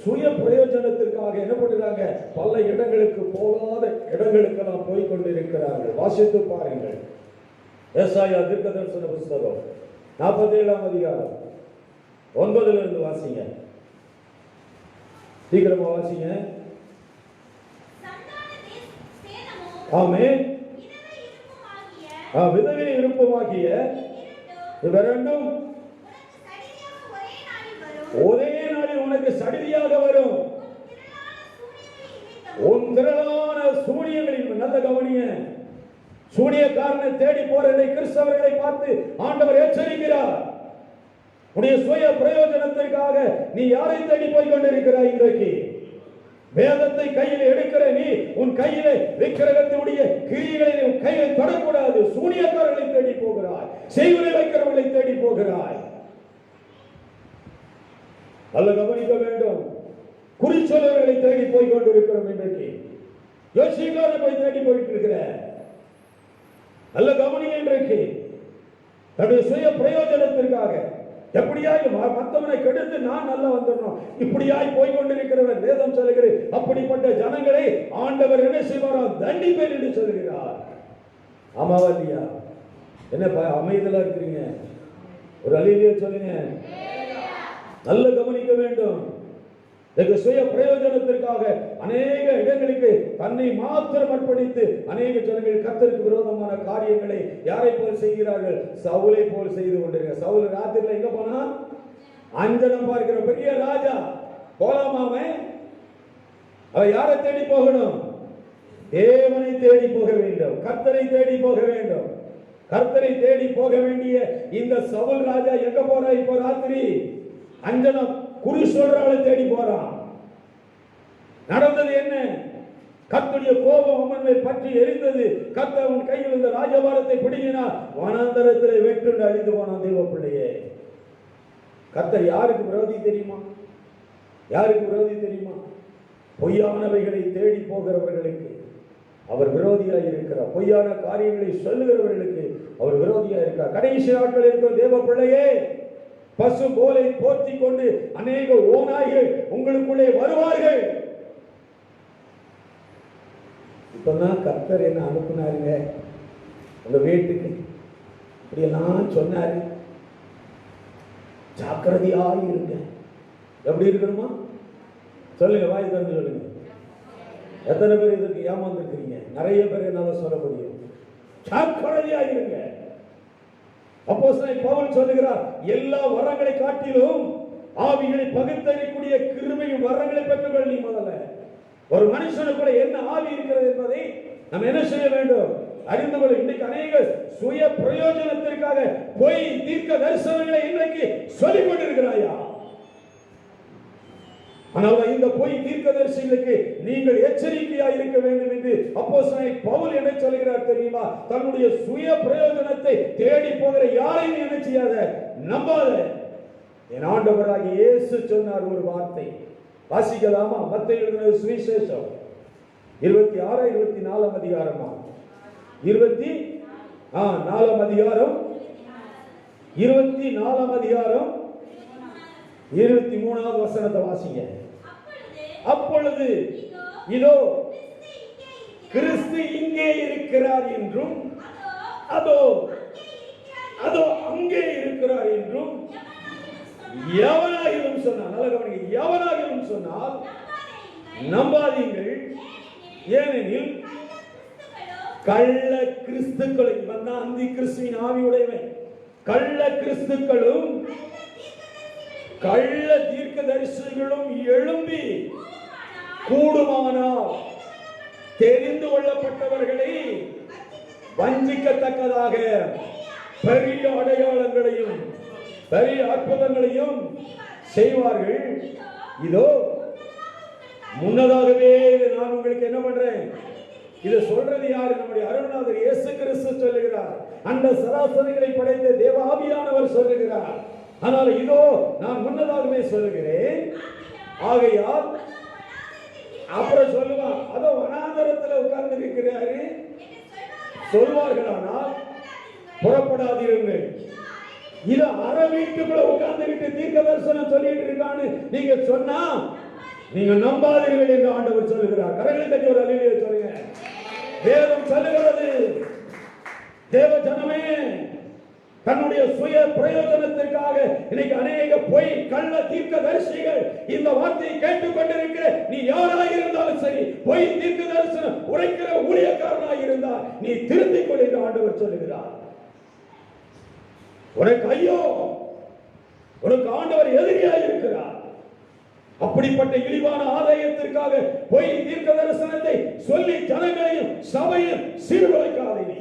சுய பிரயோஜனத்திற்காக என்ன பண்ணுறாங்க? பல இடங்களுக்கு போகாத இடங்களுக்கு நாம் போய் கொண்டிருக்கிறார்கள். வாசித்து பாருங்கள். ஏசாயா தீர்க்கதரிசன புத்தகம் 47ஆம் அதிகாரம் 9 வாசிங்க. சீக்கிரமா வாசிங்க. ஆமென். விதவை இருப்பமாகிய இவரெண்டும் ஒரே நாளில் உனக்கு சடிதியாக வரும். உன் திரளான சூனியங்களின், நல்ல கவனிய, சூனியக்காரனை தேடி போற கிறிஸ்தவர்களை பார்த்து ஆண்டவர் எச்சரிக்கிறார். உன்னுடைய சுய பிரயோஜனத்திற்காக நீ யாரை தேடி போய் கொண்டிருக்கிறாய்? இன்றைக்கு வேதத்தை கையில் எடுக்கிற நீ உன் கையிலே விக்கிரகத்தினுடைய கிரியைகளை உன் கையில தொடக்கூடாது. சூனியக்காரர்களை தேடி போகிறாய், செய்வனை வைக்கிறவர்களை தேடி போகிறாய். நல்ல கவனிக்க வேண்டும். குறிச்சொல்லவர்களை தேடி போய் கொண்டிருக்கிறோம். இன்றைக்கு யோசிக்காத போய் தேடி போயிட்டு இருக்கிற. நல்ல கவனிக்க. இன்றைக்கு தன்னுடைய சுய பிரயோஜனத்திற்காக எப்படியாய் மற்றவனை கெடுத்து நான் நல்லா வந்துடணும், இப்படியாய் போய் கொண்டிருக்கிறவர் வேதம் சொல்லுகிறது. அப்படிப்பட்ட ஜனங்களை ஆண்டவர் என்ன செய்வாரோ தண்டிப்பேன் என்று சொல்கிறார். ஆமாவா இல்லையா? என்ன அமைதலா இருக்கிறீங்க? ஒரு அல்லேலூயா சொல்லுங்க. நல்ல கவனிக்க வேண்டும். சுய பிரயோஜனத்திற்காக அநேக இடங்களுக்கு தன்னை மாத்திரம் அர்ப்பணித்து அநேக ஜனங்கள் கர்த்தருக்கு விரோதமான காரியங்களை யாரை போல் செய்கிறார்கள்? சவுலை போல் செய்து கொண்டிருக்க. சவுல் ராத்திரில எங்க போனா? அஞ்சனம் பார்க்கிற பெரிய ராஜா. போலாமாம? அவ யாரை தேடி போகணும்? தேவனை தேடி போக வேண்டும், கர்த்தரை தேடி போக வேண்டும். கர்த்தரை தேடி போக வேண்டிய இந்த சவுல் ராஜா எங்க போறா? இப்போ ராத்திரி அஞ்சனம் குறி சொல்றாளை தேடி போறான். நடந்தது என்ன? கர்த்தருடைய கோபம் அவன் மேல் பற்றி எரிந்தது. கர்த்தர் அவன் கையில் இருந்த ராஜபாரத்தை பிடிங்கினார். வனாந்தரத்தில் வெட்டுண்டு அழிந்து போனான் தேவ பிள்ளையே. கர்த்தர் யாருக்கு விரோதி தெரியுமா? யாருக்கு விரோதி தெரியுமா? பொய்யானவைகளை தேடி போகிறவர்களுக்கு அவர் விரோதியாக இருக்கிறார். பொய்யான காரியங்களை சொல்லுகிறவர்களுக்கு அவர் விரோதியாக இருக்கிறார். கடைசி நாட்கள் இருக்கிற தேவ பிள்ளையே, பசு போலை போர்த்தி கொண்டு அநேக ஓநாய்கள் உங்களுக்குள்ளே வருவார்கள். இப்பதான் கர்த்தர் என்ன அனுப்புனாருங்க உங்க வீட்டுக்கு, இப்படியெல்லாம் சொன்னாரு. ஜாக்கிரதையாக இருங்க. எப்படி இருக்கணுமா? சொல்லுங்க, வாய் திறந்து சொல்லுங்க. எத்தனை பேர் இதற்கு ஏமாந்துருக்கிறீங்க? நிறைய பேர் என்னால சொல்ல முடியும். ஜாக்கிரதையாக இருங்க. அப்போஸ்தலன் பவுல் சொல்லுகிறார், எல்லா வரங்களை காட்டிலும் ஆவிகளை பகுத்தறியக்கூடிய கிருபையும் வரங்களை பெற்றுக்கொள்ள. நீ முதல்ல ஒரு மனுஷனுக்குள்ள என்ன ஆவி இருக்கிறது என்பதை நம்ம என்ன செய்ய வேண்டும்? அறிந்து கொள்ள. இன்னைக்கு அநேக சுய பிரயோஜனத்திற்காக பொய் தீர்க்க தரிசனங்களை இன்றைக்கு சொல்லிக் கொண்டிருக்கிறாயா? ஆனால் இந்த பொய் தீர்க்கதரிசிகளுக்கு நீங்கள் எச்சரிக்கையாக இருக்க வேண்டும் என்று அப்போஸ்தலன் பவுல் என்ன சொல்கிறார் தெரியுமா? தன்னுடைய சுய பிரயோஜனத்தை தேடி போகிற யாரையும் என்ன செய்யாத, நம்பாத. என் ஆண்டவராகிய இயேசு சொன்னார் ஒரு வார்த்தை. வாசிக்கலாமா? மத்தேயு எழுதின சுவிசேஷம் 26 24 அதிகாரமா? 24 அதிகாரம் 24 அதிகாரம் 23வது வசனத்தை வாசிங்க. அப்பொழுது இதோ கிறிஸ்து இங்கே இருக்கிறார் என்றும் அதோ அங்கே இருக்கிறார் என்றும் எவனாகிலும் சொன்னால், நல்ல கவனிங்க, எவனாகிலும் சொன்னால் நம்பாதீங்கள். ஏனெனில் கள்ள கிறிஸ்துக்களை, அந்தி கிறிஸ்துவின் ஆவியுடையவன், கள்ள கிறிஸ்துக்களும் கள்ள தீர்க்க தரிசிகளும் எழும்பி கூடுமானால் தெரிந்து கொள்ளப்பட்டவர்களை வஞ்சிக்கத்தக்கதாக பெரிய அடையாளங்களையும் பெரிய அற்புதங்களையும் செய்வார்கள். இதோ முன்னதாகவே நான் உங்களுக்கு என்ன பண்றேன்? இதை சொல்றது யாரு? நம்முடைய அருள்நாதர் இயேசு கிறிஸ்து சொல்லுகிறார். அந்த சராசரிகளை படைத்த தேவ ஆவியானவர் சொல்லுகிறார். ஆனால் இதோ நான் முன்னதாகவே சொல்லுகிறேன். ஆகையால் அப்புறம் சொல்லுவான், அதோ வனாந்தரத்தில் உட்கார்ந்து இருக்கிறாரு சொல்வார்களானால் புறப்படாதீர்கள். இது அரை வீட்டுக்குள்ள உட்கார்ந்துகிட்டு தீர்க்க தரிசனம் சொல்லிட்டு இருக்கான்னு நீங்க சொன்னா நீங்க நம்பாதீர்கள் என்று ஆண்டவர் சொல்லுகிறார். கரங்களை தட்டி ஒரு அல்லேலூயா சொல்லுங்க. வேதம் சொல்லுகிறது, தேவ ஜனமே, தன்னுடைய சுய பிரயோஜனத்திற்காக இன்னைக்கு அநேக பொய் கள்ள தீர்க்க தரிசிகள் இந்த வார்த்தையை கேட்டுக் கொண்டிருக்கிற நீ யாராக இருந்தாலும் சரி, பொய் தீர்க்க தரிசனம் உரைக்கிற ஊழியக்காரனாக இருந்தால் நீ திருந்திக் கொள் என்று ஆண்டவர் சொல்லுகிறார். உனக்கு ஐயோ, உனக்கு ஆண்டவர் எதிரியாக இருக்கிறார். அப்படிப்பட்ட இழிவான ஆதாயத்திற்காக பொய் தீர்க்க தரிசனத்தை சொல்லி ஜனங்களையும் சபையும் சீர்குலைக்காதே. நீ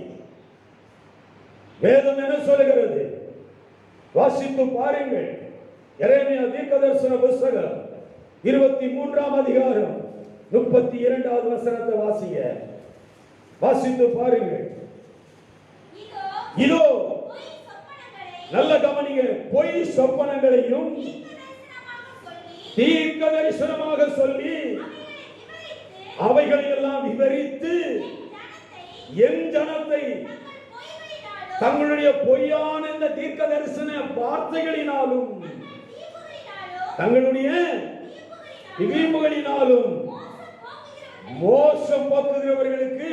வேதம் என்ன சொல்லுகிறது? வாசித்து பாருங்கள். எரேமியா தீர்க்கதரிசன புத்தகம் 23ஆம் அதிகாரம் 32வது வசனத்தை வாசிங்க. வாசித்து பாருங்கள். இதோ நல்ல கவனிங்க, பொய் சொப்பனங்களையும் தீர்க்க தரிசனமாக சொல்லி அவைகளை எல்லாம் விவரித்து என் ஜனத்தை தங்களுடைய பொய்யான இந்த தீர்க்க தரிசன வார்த்தைகளினாலும் தங்களுடைய விதிமுகளினாலும் மோசம் போக்குகிறவர்களுக்கு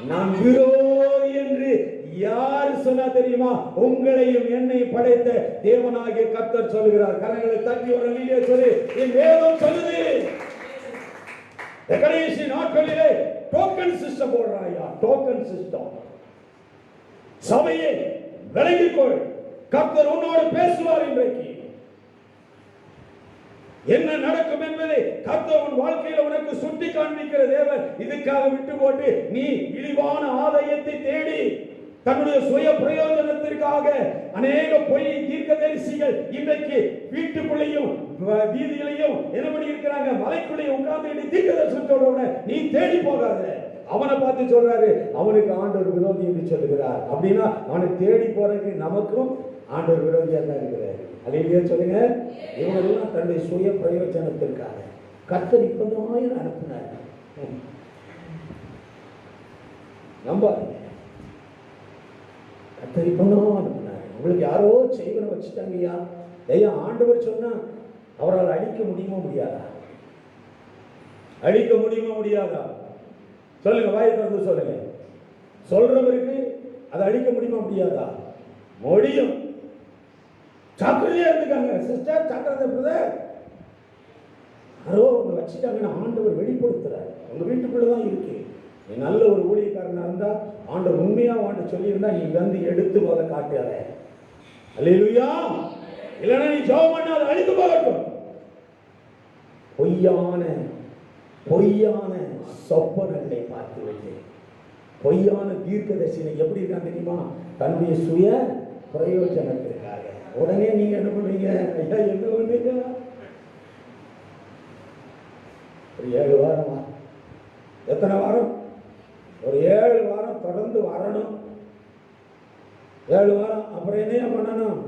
நான் விரோதி என்று யார் சொன்னா தெரியுமா? உங்களையும் என்னையும் படைத்த தேவனாகிய கர்த்தர் சொல்கிறார். கரங்களை தட்டி ஒரு அல்லேலூயா சொல்லி என் வேதம் சொல்லுது. கடைசி நாட்களிலே டோக்கன் சிஸ்டம் போடுறாயா, டோக்கன் சிஸ்டம். சபையை விலகிக்கொள், கர்த்தர் உன்னோடு பேசுவார். இன்றைக்கு என்ன நடக்கும் என்பதை கர்த்தர் உன் வாழ்க்கையில் உனக்கு சுட்டி காண்பிக்கிற தேவன். இதுக்காக விட்டு போட்டு நீ இழிவான ஆதாயத்தை தேடி தன்னுடைய சுய பிரயோஜனத்திற்காக அநேக பொய் தீர்க்கதரிசிகள் இன்றைக்கு வீட்டுக்குள்ளேயும் வீதியிலையும் என்ன பண்ணி இருக்கிறாங்க? மலைக்குள்ளேயும் உட்கார்ந்து தீர்க்கதரிசனத்தோட நீ தேடி போகாத. அவனை பார்த்து சொல்றாரு, அவனுக்கு ஆண்டவர் விரோதி என்று சொல்லுகிறார். அப்படின்னா அவனை தேடி போறதுக்கு நமக்கும் ஆண்டவர் விரோதியா தான் இருக்கிறார். அல்லேலூயா சொல்லுங்க. இவங்கெல்லாம் தன்னுடைய சுய பிரயோஜனத்திற்காக கர்த்தர் இப்பதான் அனுப்பினார். நம்பாதீங்க, கர்த்தர் இப்பதான் அனுப்பினார். உங்களுக்கு யாரோ செய்வனை வச்சுட்டாங்கய்யா. ஐயா, ஆண்டவர் சொன்னா அவரால் அழிக்க முடியுமா முடியாதா? அழிக்க முடியுமா முடியாதா? சொல்லுங்க, வாயை திறந்து சொல்லுங்க. சொல்றவருக்கு அதை அழிக்க முடியுமா முடியாதா? முடியும். சாக்கிரதையா இருந்துக்காங்க சிஸ்டர், சாக்கிரதை பிரதர். யாரோ ஒன்று வச்சுட்டாங்கன்னு ஆண்டவர் வெளிப்படுத்துறாரு. உங்க வீட்டுக்குள்ளதான் இருக்கு. நீ நல்ல ஒரு ஊழியக்காரனா இருந்தா, ஆண்டவர் உண்மையா வாண்ட சொல்லியிருந்தா நீ வந்து எடுத்து முதல்ல காட்டாத. அல்லேலூயா. இல்லைன்னா நீ ஜெபம் பண்ணா அதை அழித்து போகட்டும். பொய்யான சொப்பனங்களை பார்த்து விட்டு, பொய்யான தீர்க்கதரிசனம் எப்படி இருக்கான் தெரியுமா? தன்னுடைய சுய பிரயோஜனத்திற்காக. உடனே நீங்க என்ன பண்ணுவீங்க? ஐயா, என்ன பண்ணுவீங்க? ஒரு 7 வாரமா, எத்தனை வாரம்? ஒரு 7 வாரம் தொடர்ந்து வரணும். 7 வாரம் அப்புறம் என்ன பண்ணணும்?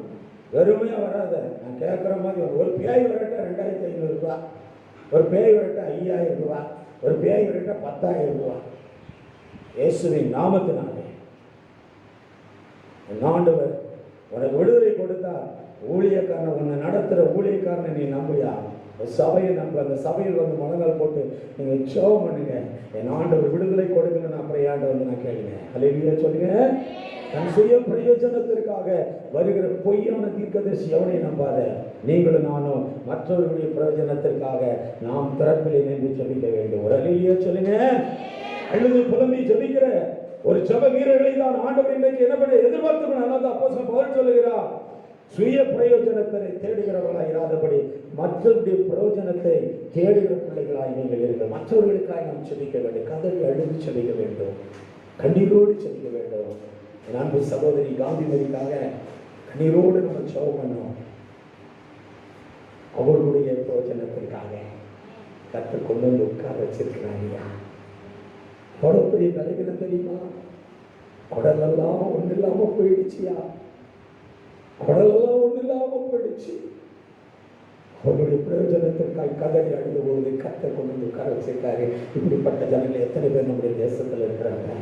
வெறுமையா வராத. நான் கேட்கிற மாதிரி ஒரு பேய் விரட்ட 2500 ரூபாய், ஒரு பேய் விரட்ட 5000 ரூபாய், ஒரு பேய் விரட்ட 10,000 ரூபாய். இயேசுவின் நாமத்தினாலே ஆண்டவர் உனக்கு விடுதலை கொடுத்தா, ஊழியக்காரனை, உன்னை நடத்துற ஊழியக்காரனை நீ நம்பியா? சபையை நம்ப. அந்த சபையில் வந்து முழங்கால் போட்டு நீங்க ஜெபம் பண்ணுங்க, என் ஆண்டவர் விடுதலை கொடுக்கணும்னு. அப்புறம் ஆண்டவர் வந்து நான் கேளுங்க. அல்லேலூயா சொல்லுங்க. தன் சுய பிரயோஜனத்திற்காக வருகிற பொய்யான தீர்க்கதரிசி எவனை நம்பாத. நீங்களும் நானும் மற்றவர்களுடைய பிரயோஜனத்திற்காக நாம் திறப்பிலே நின்று ஜெபிக்க வேண்டும். ஒரு அல்லேலூயா சொல்லுங்க. அழுது புலம்பி ஜெபிக்கிற ஒரு ஜெப வீரர்களை தான் ஆண்டவர் இன்றைக்கு என்ன பண்ண எதிர்பார்த்துக்கணும். அதான் அப்போஸ்தலன் பவுல் சொல்லுகிறார், சுய பிரயோஜனத்தை தேடுகிறவர்களாய் இராதபடி மற்றவருடைய பிரயோஜனத்தை தேடுகிற பிள்ளைகளாய் நீங்கள் இருக்க. மற்றவர்களுக்காக நாம் செபிக்க வேண்டும். கதறி அழுது செபிக்க வேண்டும். கண்ணீரோடு செபிக்க வேண்டும். என் அன்பு சகோதரி காந்திமதிக்காக கண்ணீரோடு நம்ம ஜெபம் பண்ணோம். அவர்களுடைய பிரயோஜனத்திற்காக கர்த்தர் கொண்டு வந்து உட்கார வச்சிருக்கிறாங்க. பெரிய பலவீனம் தெரியுமா? குடலெல்லாம் ஒண்ணு இல்லாம போயிடுச்சியா? குடலெல்லாம் ஒண்ணு இல்லாம போயிடுச்சு. அவர்களுடைய பிரயோஜனத்திற்காக கதறி அழுத பொழுது கர்த்தர் கொண்டு வந்து உட்கார வச்சிருக்காரு. இப்படிப்பட்ட ஜனங்கள் எத்தனை பேர் நம்முடைய தேசத்துல இருக்கிறாங்க?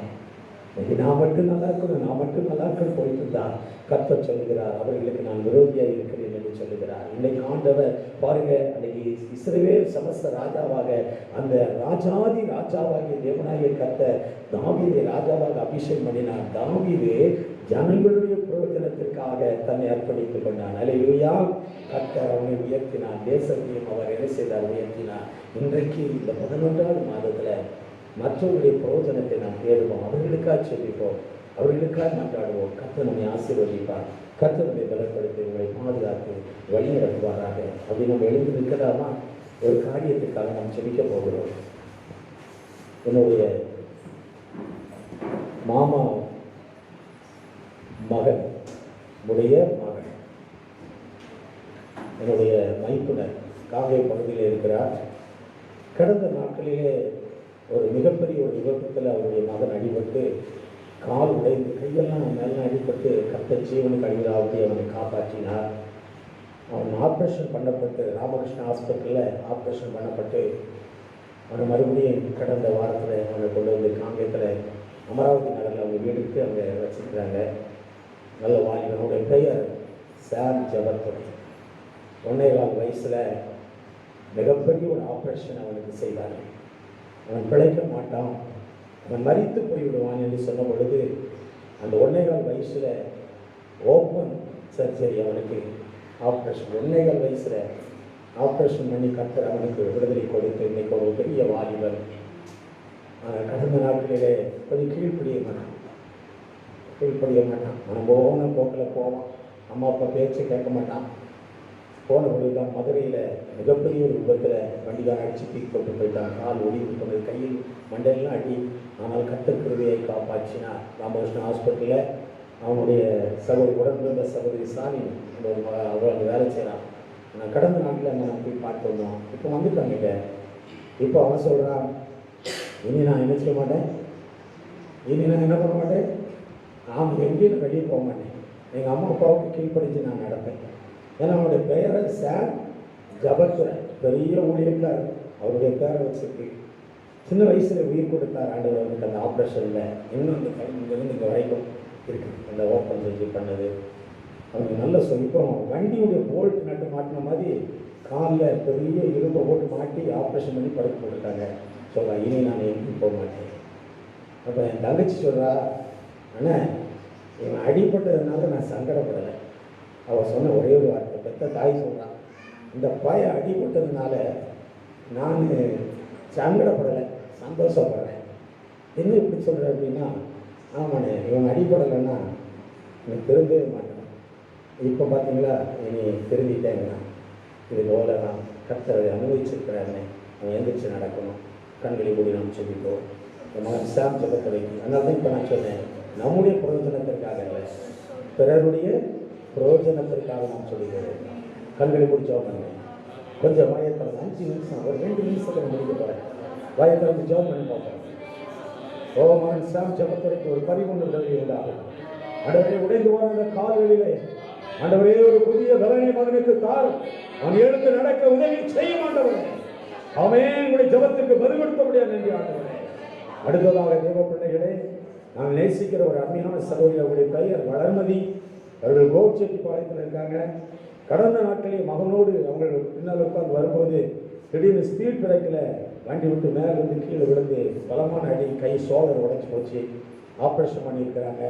நான் மட்டும் நல்லா இருக்கணும், நான் மட்டும் நல்லா இருக்கணும் போயிட்டு இருந்தா கர்த்தர் சொல்லுகிறார், அவர்களுக்கு நான் விரோதியா இருக்கிறேன் என்று சொல்லுகிறார். இன்னைக்கு ஆண்டவர் பாருங்க, அன்னைக்கு இஸ்ரவேல் சமஸ்த ராஜாவாக அந்த ராஜாதி ராஜாவாகிய தேவனாகிய கர்த்தர் தாவீதை ராஜாவாக அபிஷேகம் பண்ணினார். தாவீது ஜனங்களுடைய பிரயோஜனத்திற்காக தன்னை அர்ப்பணித்துக் கொண்டான். அல்லேலூயா. கர்த்தர் அவனை உயர்த்தினார். தேசத்தையும் அவர் என்ன செய்தார்? உயர்த்தினார். இன்றைக்கு இந்த 11ஆவது மாதத்துல மற்றவர்களுடைய பிரயோஜனத்தை நாம் தேடுவோம். அவர்களுக்காக செபிப்போம், அவர்களுக்காக மன்றாடுவோம். கர்த்தர் நம்மை ஆசீர்வதிப்பார். கர்த்தர் நம்மை பலப்படுத்தி உங்களை பாதுகாத்து வழி நடத்துவாராக. அப்படி நம்ம எழுந்து நிற்கலாமா? ஒரு காரியத்துக்காக நாம் செபிக்க போகிறோம். என்னுடைய மாமா மகன் என்னுடைய மைத்துனர் காங்கை பகுதியில் இருக்கிறார். கடந்த நாட்களிலே ஒரு மிகப்பெரிய ஒரு விபத்தில் அவருடைய மகன் அடிபட்டு கால் உடைந்து கையெல்லாம் நல்லா அடிபட்டு கர்த்தர் ஜீவனுக்கு அழிவதாகி அவனை காப்பாற்றினார். அவன் ஆப்ரேஷன் பண்ணப்பட்டு ராமகிருஷ்ணா ஹாஸ்பிட்டலில் ஆப்ரேஷன் பண்ணப்பட்டு அவனை மறுபடியும் கடந்த வாரத்தில் அவனை கொண்டு வந்து காங்கேயத்தில் அமராவதி நகரில் அவங்க வீடுக்கு அங்கே வச்சுருக்கிறாங்க. நல்ல வாலிபனுடைய பெயர் சார் ஜபர்பதி. 1.25 வயசில் மிகப்பெரிய ஒரு ஆப்ரேஷன் அவனுக்கு செய்தார்கள். அவன் பிழைக்க மாட்டான், அவன் மரித்து போய்விடுவான் என்று சொன்ன பொழுது அந்த 1.25 வயசுல ஓப்பன் சர்ஜரி, அவனுக்கு ஆப்ரேஷன் 1.25 வயசுல ஆப்ரேஷன் பண்ணி கர்த்தர் அவனுக்கு விடுதலை கொடுத்து இன்னைக்கு ஒரு பெரிய வாலிபர். கடந்த நாட்களிலே கொஞ்சம் கீழ்ப்படிய மாட்டான். அவன் போன போக்கில் போவான். அம்மா அப்பா பேச்சு கேட்க மாட்டான். போன பொழுது தான் மதுரையில் மிகப்பெரிய ஒரு விபத்தில் வண்டிக்கார அடித்து தூக்கி கொண்டு போயிட்டான். கால் ஒடிந்து கொண்டு கையில் மண்டையெல்லாம் அடி. ஆனால் கர்த்தர் கிருபையை காப்பாற்றினா ராமகிருஷ்ணன் ஹாஸ்பிட்டலில் அவனுடைய சகோதரி உடன்பிறந்த சகோதரி சாலினி அவள் அங்கே வேலை செய்கிறான். நான் கடந்த நாட்டில் அங்கே நான் போய் பார்த்து வந்தோம். இப்போ வந்துட்டாங்க. இப்போ அவன் சொல்கிறான், இனி நான் என்ன செய்ய மாட்டேன், இனி நான் என்ன பண்ண மாட்டேன், நான் எங்கேயும் வெளியே போக மாட்டேன், எங்கள் அம்மா அப்பாவுக்கு கீழ்ப்படிச்சு நான் நடப்பேன். ஏன்னா அவனுடைய பெயரை சார் ஜபத்துறை, பெரிய ஊழியர்கார், அவருடைய பேரை வச்சுருக்கு. சின்ன வயசில் உயிர் கொடுத்தார் ஆண்டவர் அவனுக்கு அந்த ஆப்ரேஷனில். இன்னும் அந்த கை இங்கேருந்து இங்கே வரைக்கும் இருக்குது அந்த ஓப்பன் சர்ஜரி பண்ணது. அவனுக்கு நல்ல இப்போ வண்டியுடைய போல்ட் நட்டு மாட்டின மாதிரி காலில் பெரிய இரும்பை போட்டு மாட்டி ஆப்ரேஷன் பண்ணி படுக்க போட்டுட்டாங்க. சொல்கிறா, இனி நான் எங்கேயும் போக மாட்டேன். அப்போ என் தங்கச்சி சொல்கிறா, ஆனால் இவன் அடிப்பட்டதுனால நான் சங்கடப்படலை. அவள் சொன்ன ஒரே ஒரு வார்த்தை, பெத்த தாய் சொல்கிறான், இந்த பையன் அடிப்பட்டதுனால நான் சங்கடப்படலை, சந்தோஷப்படுறேன். என்ன இப்படி சொல்கிற அப்படின்னா, ஆமாண்ணே இவன் அடிப்படலைன்னா எனக்கு திரும்பவே மாட்டேன். இப்போ பார்த்தீங்களா, இனி திரும்பிட்டேங்கண்ணா. இது போல தான் கர்த்தரை அனுபவிச்சிருக்கிறாருன்னு அவன் எந்திரிச்சு நடக்கணும். கண்களை கூடி நாம் சொல்லிப்போம். என் மகன் சாம் ஜபத்துறைக்கு. அதனால தான் இப்போ நான் சொன்னேன், நம்முடைய பிரயோஜனத்திற்காக இல்லை, பிறருடைய பிரயோஜனத்திற்காக நாம் சொல்லிக்கிறோம். கண்களை கூடி ஜெபம் பண்ணுவேன். கொஞ்சம் வாயத்திறந்து 5 நிமிஷம், ஒரு 2 நிமிஷத்தில் முடிக்க போகிறேன். வாயத்திறந்து ஜெபம் பண்ணி பார்ப்போம். ஓ மகன் சாம் ஜபத்துறைக்கு ஒரு பரிபூர்ண உதவி உண்டாகும். ஆண்டவரே, உடைந்து போன அந்த கால்களிலே ஆண்டவரே ஒரு புதிய பலனை மகனுக்கு தார். அவன் எழுந்து நடக்க உதவி செய்யும் ஆண்டவரே. அவன் உங்களுடைய ஜபத்துக்கு பதில் கொடுத்தபடியா நன்றி ஆண்டவரே. அடுத்ததாக தேவ பிள்ளைகளே, நான் நேசிக்கிற ஒரு அருமையான சகோதரி, அவருடைய பெயர் வளர்மதி. அவர்கள் கோச்செட்டிப்பாளையத்தில் இருக்காங்க. கடந்த நாட்களில் மகனோடு அவங்க பின்னால் உட்கார்ந்து வரும்போது திடீர்னு ஸ்பீட் பிரேக்கில் வண்டி விட்டு மேலே வந்து கீழே விழுந்து பலமான அடி, கை சோழர் உடைச்சி போச்சு. ஆப்ரேஷன் பண்ணியிருக்கிறாங்க.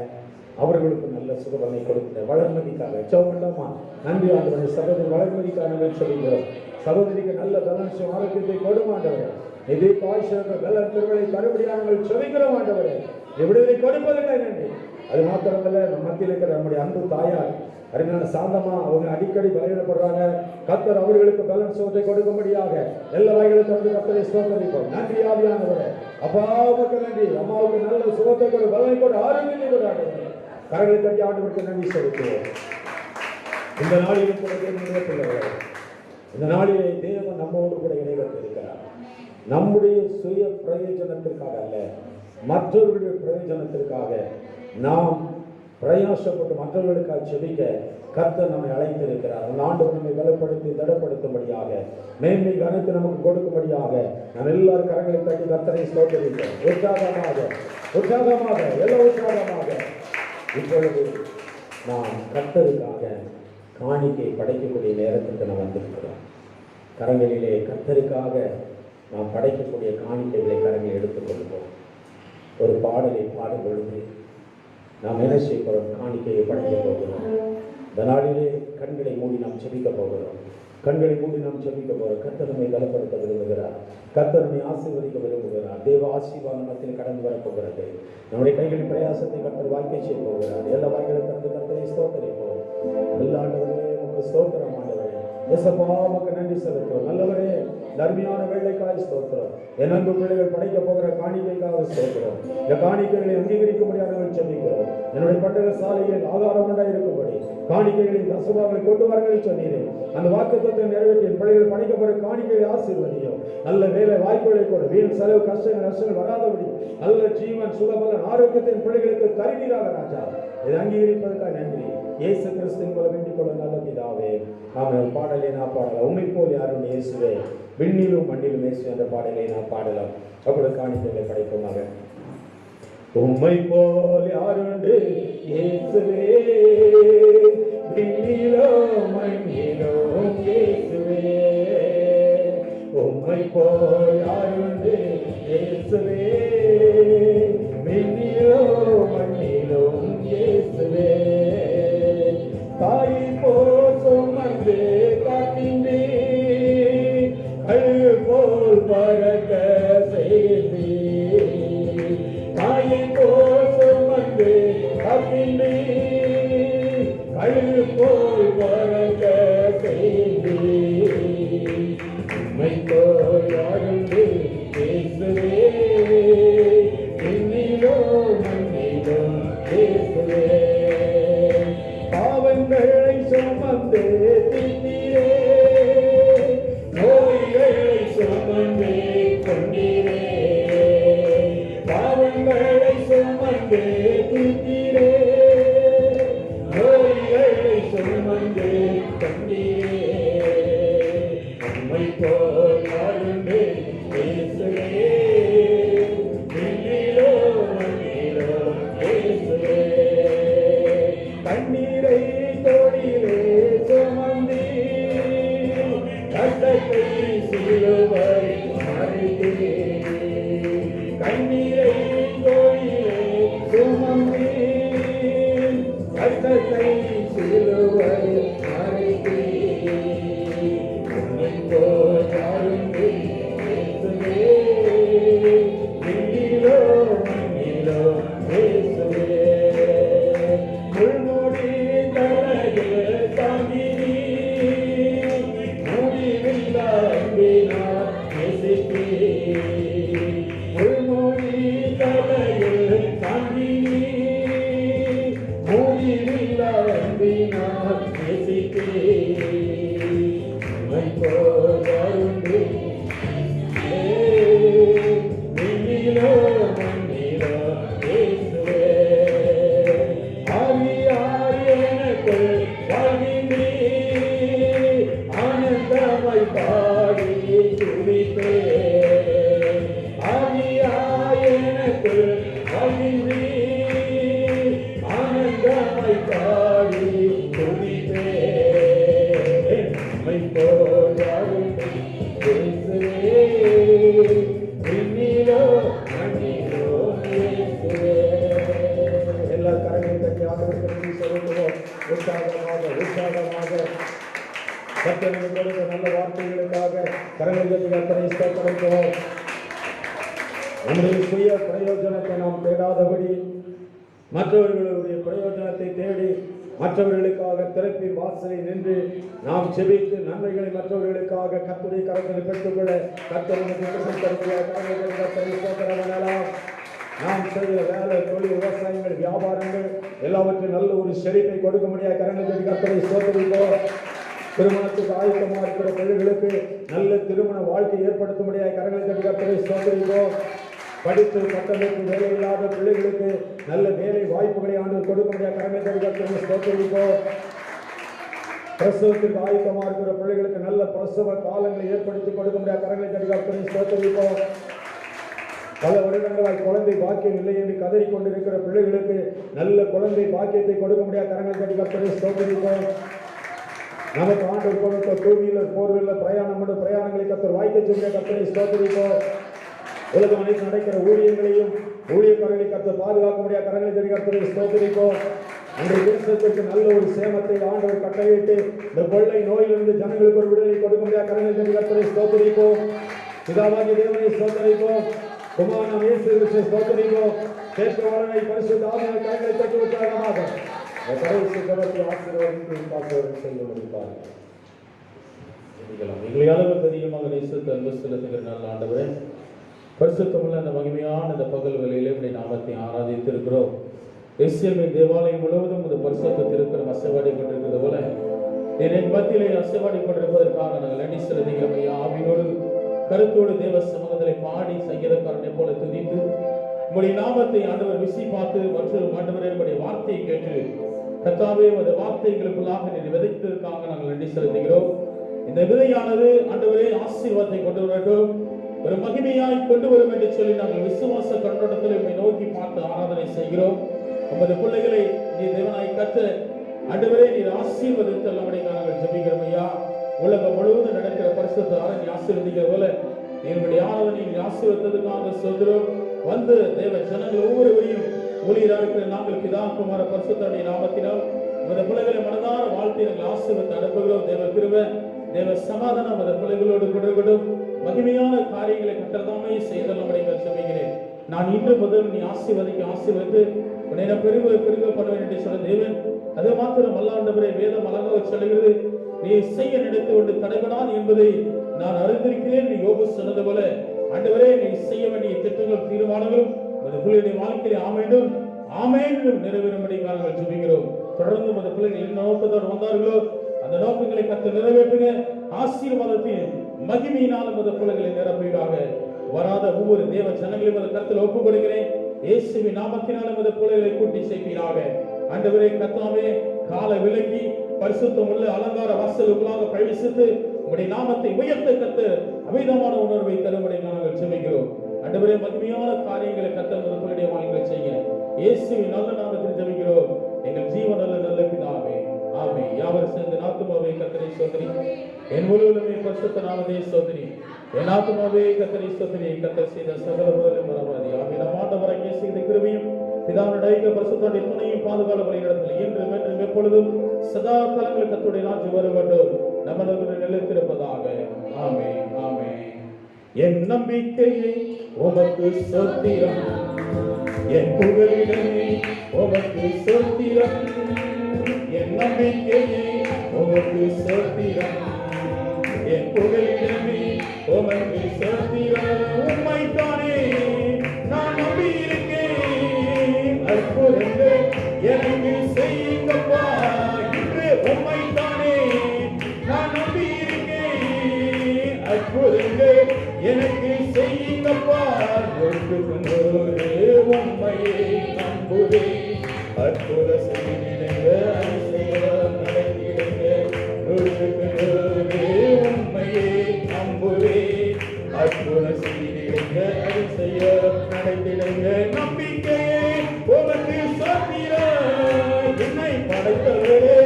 அவர்களுக்கு நல்ல சுகபலனை கொடுக்கிற வளர்மதிக்காக ஜெபம்லாமா. நன்றி ஆண்டவரே. சகோதரி வளர்மதிக்காக சொல்லுகிறோம். சகோதரிக்கு நல்ல பலன்ஸ் ஆரோக்கியத்தை கொடுமாண்டவரே. இதே காய்ச்சல் பலன் திருவிழை தருபடியாக சொல்லிக்கிறோம் ஆண்டவரே. விடுதலை கொடுப்பதில்லை நன்றி. அது மாத்திரமல்ல, நம்ம மத்தியில் இருக்கிற நம்முடைய அன்பு தாயார் அருமையான சாந்தமா, அவங்க அடிக்கடி பலவீனப்படுறாங்க. கர்த்தர் அவர்களுக்கு பலன் சுகத்தை கொடுக்கும்படியாக எல்லா வகைகளுக்கும் வந்து கர்த்தரை ஸ்தோத்திரிப்போம். நன்றி ஆவியானவரே. அப்பாவுக்கு நன்றி. அம்மாவுக்கு நல்ல சுகத்தை கொடு, பலனை கொடு, ஆரோக்கியத்தை கொடு ஆண்டவரே. கரங்களை தட்டி ஆண்டவருக்கு நன்றி செலுத்துவோம். இந்த நாளிலும் கூட தேவனுடைய பிள்ளைகளே, இந்த நாளிலே தேவன் நம்மோடு கூட இணைந்திருக்கிறார். நம்முடைய சுய பிரயோஜனத்திற்காக அல்ல, மற்றவர்களுடைய பிரயோஜனத்திற்காக நாம் பிரயாசப்பட்டு மற்றவர்களுக்காக செபிக்க கர்த்தர் நம்மை அழைத்திருக்கிறார். அந்த ஆண்டவர் நம்மை பலப்படுத்தி திடப்படுத்தும்படியாக, மேன்மை கனத்து நமக்கு கொடுக்கும்படியாக நாம் எல்லாரும் கரங்களை தட்டி கர்த்தரை ஸ்தோத்திரிப்போம். உற்சாகமாக உற்சாகமாக எல்லாம் உற்சாகமாக இப்பொழுது நாம் கர்த்தருக்காக காணிக்கை படைக்கக்கூடிய நேரத்துக்கு நாம் வந்திருக்கிறோம். கரங்களிலே கர்த்தருக்காக நாம் படைக்கக்கூடிய காணிக்கைகளை கரங்களை எடுத்துக்கொள்வோம். ஒரு பாடலை பாடும் பொழுது நாம் என்ன செய்ய போகிறோம்? காணிக்கையை படைக்க போகிறோம். இந்த நாளிலே கண்களை மூடி நாம் செபிக்க போகிறோம். கண்களை மூடி நாம் செபிக்க போகிறோம். கர்த்தர் நம்மை பலப்படுத்த விரும்புகிறார். கர்த்தர் நம்மை ஆசீர்வதிக்க விரும்புகிறார். தேவ ஆசீர்வாதம் நம்மத்தில் கடந்து வரப்போகிறது. நம்முடைய கைகளின் பிரயாசத்தை கர்த்தர் வாய்க்கை செய்ய போகிறார். எல்லா வாய்களும் திறந்து கர்த்தரை ஸ்தோத்திரிப்போம். எல்லா ஆண்டவரே உங்களுக்கு ஸ்தோத்திரம் ஆண்டவரே. இயேசுப்பா உமக்கு நன்றி செலுத்துவோம். நல்லவரே, தர்மியான வேலைக்காய் ஸ்தோத்திரம். என் அன்பு பிள்ளைகள் படைக்க போகிற காணிக்கைக்காக ஸ்தோத்திரம். இந்த காணிக்கைகளை அங்கீகரிக்கும்படியாக செபிக்கிறோம். என்னுடைய பண்டக சாலையில் ஆதாரம் இருக்கும்படி காணிக்கைகளின் தசமாகளை கொண்டு வரங்கள் சொன்னீரேன். அந்த வாக்குத்தத்தை நிறைவேற்றி என் பிள்ளைகள் படைக்க போகிற காணிக்கைகளை ஆசீர்வதியும். நல்ல வேலை வாய்ப்புகளை கொடு, வீண் செலவு கஷ்டங்கள் நஷ்டங்கள் வராதபடி நல்ல ஜீவன் சுகபலன் ஆரோக்கியத்தின் பிள்ளைகளுக்கு தருவீராக ராஜா. இதை அங்கீகரிப்பதற்காக நன்றி. இயேசு கிறிஸ்துவின் மூலம் வேண்டிக் கொள்ள நல்ல பிதாவே. ஆமென். பாடலை நான் பாடலாம். உண்மை போல் யாரும் இயேசுவே, விண்ணிலும் மண்ணிலும் இயேசு என்ற பாடலை நான் பாடலாம். அப்படி காணிக்கைகளை படைப்போமாக. உம்மை போல் யாருண்டு இயேசுவே, விண்ணிலும் மண்ணிலும் இயேசுவே. உம்மை போல் யாருண்டு இயேசுவே, விண்ணிலும் மண்ணிலும் காக்கின்றீர், கழுகு போல் பறக்க செய்தீர். உம்மை போல் யாருண்டு இயேசுவே, விண்ணிலோ மண்ணிலும் இயேசுவே. பாவங்களை சுமந்து தீர்த்தீரே, நோய்களை சுமந்து கொண்டீரே. பாவங்களை சுமந்து தீர்த்தீரே, நோய்களை சுமந்து கொண்டீரே. உம்மை போல் யாருண்டு இயேசுவே, விண்ணிலோ மண்ணிலோ இயேசுவே. கண்ணீரை தோளிலே சுமந்தீர், கஷ்டத்தை சிலுவையில் அறைந்தீர். கண்ணீரை தோளிலே சுமந்தீர், கஷ்டத்தை சிலுவையில் அறைந்தீர். உம்மை போல் யாருண்டு இயேசுவே, விண்ணிலோ மண்ணிலோ இயேசுவே. முள்மூடி தலையில் தாங்கினீர், முடிவில்லா அன்பினால் நேசித்தீர். முள்மூடி தலையில் தாங்கினீர், முடிவில்லா அன்பினால் நேசித்தீர். உம்மை போல் யாருண்டு விண்ணிலோ மண்ணிலோ இயேசுவே. ஆவியார் எனக்குள் வாழ்கின்றீர், ஆனந்தமாய் பாடி துதிப்பேன். ஆவியார் எனக்குள் வாழ்கின்றீர், ஆனந்தமாய் பாடி துதிப்பேன். உம்மை போல் யாருண்டு இயேசுவே, விண்ணிலோ மண்ணிலோ இயேசுவே. எல்லா கரங்களை தட்டி ஆண்டவருக்கு சொல்லுவோம். உற்சாகமாக கர்த்தரின் நல்ல வார்த்தைகளுக்காக கரங்களை தட்டி கர்த்தரை ஸ்தோத்திரிப்போம். நம்முடைய சுய பிரயோஜனத்தை நாம் தேடாதபடி மற்றவர்களுடைய பிரயோஜனத்தை தேடி மற்றவர்களுக்காக திறப்பி வாசலில் நின்று நாம் செபித்து நன்மைகளை மற்றவர்களுக்காக கர்த்தருடைய கரங்களை பெற்றுக்கொள்ள கர்த்தருடைய கரங்களை ஸ்தோத்திரம். நாம் செய்கிற வேலை, தொழில், விவசாயங்கள், வியாபாரங்கள் எல்லாவற்றையும் நல்ல ஒரு செழிப்பை கொடுக்க முடியாத கரங்களை கர்த்தரை ஸ்தோத்திரிப்போம். திருமணத்துக்கு ஆயத்தமாக இருக்கிற பிள்ளைகளுக்கு நல்ல திருமண வாழ்க்கை ஏற்படுத்த முடியாத கரங்களை கர்த்தரை ஸ்தோத்திரிப்போம். படித்து பட்டமைப்பு வேலை இல்லாத பிள்ளைகளுக்கு நல்ல வேலை வாய்ப்புகளை ஆண்டு கொடுக்க முடியாத கரங்களை கர்த்தரை ஸ்தோத்திரிப்போம். பிரசவத்திற்கு ஆயத்தமாக இருக்கிற பிள்ளைகளுக்கு நல்ல பிரசவ காலங்களை ஏற்படுத்தி கொடுக்க முடியாத கரங்களை கர்த்தரை ஸ்தோத்திரிப்போம். பல வருடங்களாய் குழந்தை பாக்கியம் இல்லை என்று கதறி கொண்டிருக்கிற பிள்ளைகளுக்கு நல்ல குழந்தை பாக்கியத்தை கொடுக்க முடியாத கரங்களை கர்த்தரை ஸ்தோத்திரிப்போம். நமக்கு ஆண்டவர் கொடுத்த 2 வீலர் 4 வீலர் பிரயாணங்களை கர்த்தர் வாய்க்க சொல்லிய கர்த்தரை ஸ்தோத்திரிப்போம். உலகம் அனைத்து நடக்கிற ஊழியங்களையும் ஊழியக்காரர்களை கர்த்தர் பாதுகாக்க முடியாத கரங்களை கர்த்தரை ஸ்தோத்திரிப்போம். அன்றைய தேசத்திற்கு நல்ல ஒரு சேமத்தை ஆண்டவர் கட்டளையிட்டு இந்த கொள்ளை நோயிலிருந்து ஜனங்களுக்கு ஒரு விடுதலை கொடுக்க முடியாத கரங்களை கர்த்தரை ஸ்தோத்திரிப்போம். பிதாவாகிய தேவனை ஸ்தோத்திரிப்போம். குமாரனாகிய இயேசு கிறிஸ்துவை ஸ்தோத்திரிப்போம். கேட்கிறவனை பரிசுத்த ஆவியானவர் கரங்களை தட்டி உற்சாகமாக கடைசி கரத்தில் ஆசீர்வதித்து பாசம் செய்ய முடிப்பார். எங்களை அளவுக்கு அதிகமாக நேசித்து அன்பு செலுத்துகிற நல்ல ஆண்டவரே, பரிசுத்தமுள்ள அந்த மகிமையான இந்த பகல் வேளையிலே உடைய நாமத்தை ஆராதித்திருக்கிறோம். எஸ்எல்மின் தேவாலயம் முழுவதும் இந்த பரிசுத்த திருக்கரம் அசைவாடி கொண்டிருக்கிறது போல என் மத்தியிலே அசைவாடி கொண்டிருப்பதற்காக நாங்கள் நன்றி செலுத்துகிறோம் ஐயா. ஆவியோடு கருத்தோடு தேவ சமூகத்திலே பாடி சங்கீதக்காரனை போல துதித்து உங்களுடைய நாமத்தை ஆண்டவர் விசி பார்த்து மற்றும் ஆண்டவரே உங்களுடைய வார்த்தையை கேட்டு கர்த்தாவே அந்த வார்த்தைகளுக்குள்ளாக நீர் விதைத்ததற்காக நாங்கள் நன்றி செலுத்துகிறோம். இந்த விதையானது ஆண்டவரே ஆசீர்வாதத்தை கொண்டு வரட்டும், ஒரு மகிமையாய் கொண்டு வரும் என்று சொல்லி நாங்கள் விசுவாச கண்ணோட்டத்தில் உம்மை நோக்கி பார்த்து ஆராதனை செய்கிறோம். நமது பிள்ளைகளை நீ தேவனாய் கற்று ஆண்டவரே நீர் ஆசீர்வதித்து நம்முடைய நாங்கள் ஜெபிக்கிறோம் ஐயா. உலகம் முழுவதும் நடக்கிற பரிசுத்த ஆராதனை ஆசீர்வதிக்கிற போல நீங்களுடைய ஆராதனை நீர் ஆசீர்வதித்ததுக்காக சொல்கிறோம். வந்து தேவ ஜனங்கள் ஒவ்வொருவரையும் ஊழியராக இருக்கிற நாங்கள் பிதா குமார பரிசுத்தருடைய நாமத்தினால் நமது பிள்ளைகளை மனதார வாழ்த்தி நாங்கள் ஆசீர்வதித்து அனுப்புகிறோம். தேவ கிருபை தேவ சமாதானம் நமது பிள்ளைகளோடு கொடுக்கட்டும். மகிமையான காரியங்களை கட்டதாமே செய்த நம்முடைய ஜெபிக்கிறேன் நான் இன்று முதல் நீ ஆசீர்வதித்து உன்னை நான் பெருக பண்ணுவேன் என்று சொன்ன தேவன். அது மாத்திரம் அல்ல ஆண்டவரே, வேதம் அழகாக சொல்லுகிறது, நீ செய்ய நினைத்து கொண்டு தடைபடாது என்பதை நான் அறிந்திருக்கிறேன். நீ யோபு சொன்னது போல ஆண்டவரே, நீ செய்ய வேண்டிய திட்டங்கள் தீர்மானங்களும் அந்த பிள்ளைகளுடைய வாழ்க்கையிலே ஆமேண்டும் ஆமேண்டும் நிறைவேறும்படி நாங்கள் ஜெபிக்கிறோம். தொடர்ந்து அந்த பிள்ளைகள் என்ன நோக்கத்தோடு வந்தார்களோ அந்த நோக்கங்களை கர்த்தர் நிறைவேற்றுங்க. ஆசீர்வாதத்தின் மகிமையினால் அந்த பிள்ளைகளை நிரப்புவீராக. வராத ஒவ்வொரு தேவ ஜனங்களையும் அந்த கர்த்தர் ஒப்புக்கொடுக்கிறேன். இயேசுவின் நாமத்தினால் அந்த பிள்ளைகளை கூட்டி சேர்ப்பீராக. ஆண்டவரே கர்த்தாவே, கால விலக்கி பரிசுத்தம் உள்ள அலங்கார வாசலுக்குள்ளாக பிரவேசித்து உம்முடைய நாமத்தை உயர்த்த கர்த்தர் அமிதமான உணர்வை தரும்படி நாங்கள் ஜெபிக்கிறோம். ஆண்டவரே, மகிமையான காரியங்களை கர்த்தர் பிள்ளைகளுடைய வாழ்க்கையை செய்ய இயேசுவின் நல்ல நாமத்தில் ஜெபிக்கிறோம் எங்கள் ஜீவனுள்ள நல்ல பிதாவே, ஆமென். யாவர் சேர்ந்து ஆத்துமாவே கர்த்தரை ஸ்தோத்திரி, என் முழுவதுமே பரிசுத்த நாமத்தை ஸ்தோத்திரி, என் ஆத்துமாவே கர்த்தரை ஸ்தோத்திரி. கர்த்தர் செய்த சகல உதவியும் மறவாதே. ஆமென். நம் ஆண்டவராகிய செய்த கிருபையும் பிதாவுடைய பரிசுத்தோட துணையும் பாதுகாப்பு வழிநடத்தல் இன்று மற்றும் எப்பொழுதும் சதா காலங்களில் கர்த்தருடைய நாமம் வருவட்டும் நம்மளுடைய நிலைத்திருப்பதாக. ஆமென், ஆமென். என் நம்பிக்கையை உமக்கு ஸ்தோத்திரம், என் புகழிடமே உமக்கு ஸ்தோத்திரம், என் நம்பிக்கையை உமக்கு ஸ்தோத்திரம், என் புகழிடமே உமக்கு ஸ்தோத்திரம். உம்மைத்தானே நான் நம்பியிருக்கேன், அற்புதங்கள் எனக்கு செய்யுங்கப்பா. இன்று உம்மைத்தானே நான் நம்பியிருக்கேன், அற்புதங்கள் எனக்கு செய்யுங்கப்பா. உம்மையை நம்புவேன், அற்புத செய்திடுங்க, அதிசயம் நடத்திடுங்க. உம்மையை நம்புவேன், அற்புத செய்திடுங்க, அதிசயம் நடத்திடுங்க. நம்பிக்கையே உமக்கு ஸ்தோத்திரம், என்னை படைத்தவரே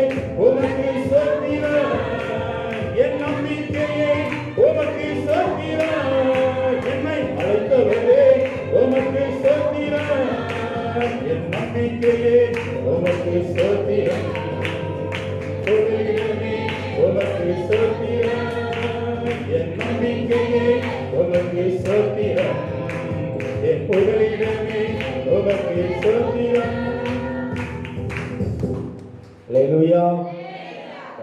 உமக்கு ஸ்தோத்திரம், என் நம்பிக்கையே உமக்கு ஸ்தோத்திரம், என்னை அழைத்தவரே உமக்கு ஸ்தோத்திரம், என் நம்பிக்கையே உமக்கு ஸ்தோத்திரம், புகழிடமே உமக்கு ஸ்தோத்திரம், என் நம்பிக்கையே உமக்கு ஸ்தோத்திரம், என் புகழிடமே உமக்கு ஸ்தோத்திரம். அல்லேலூயா.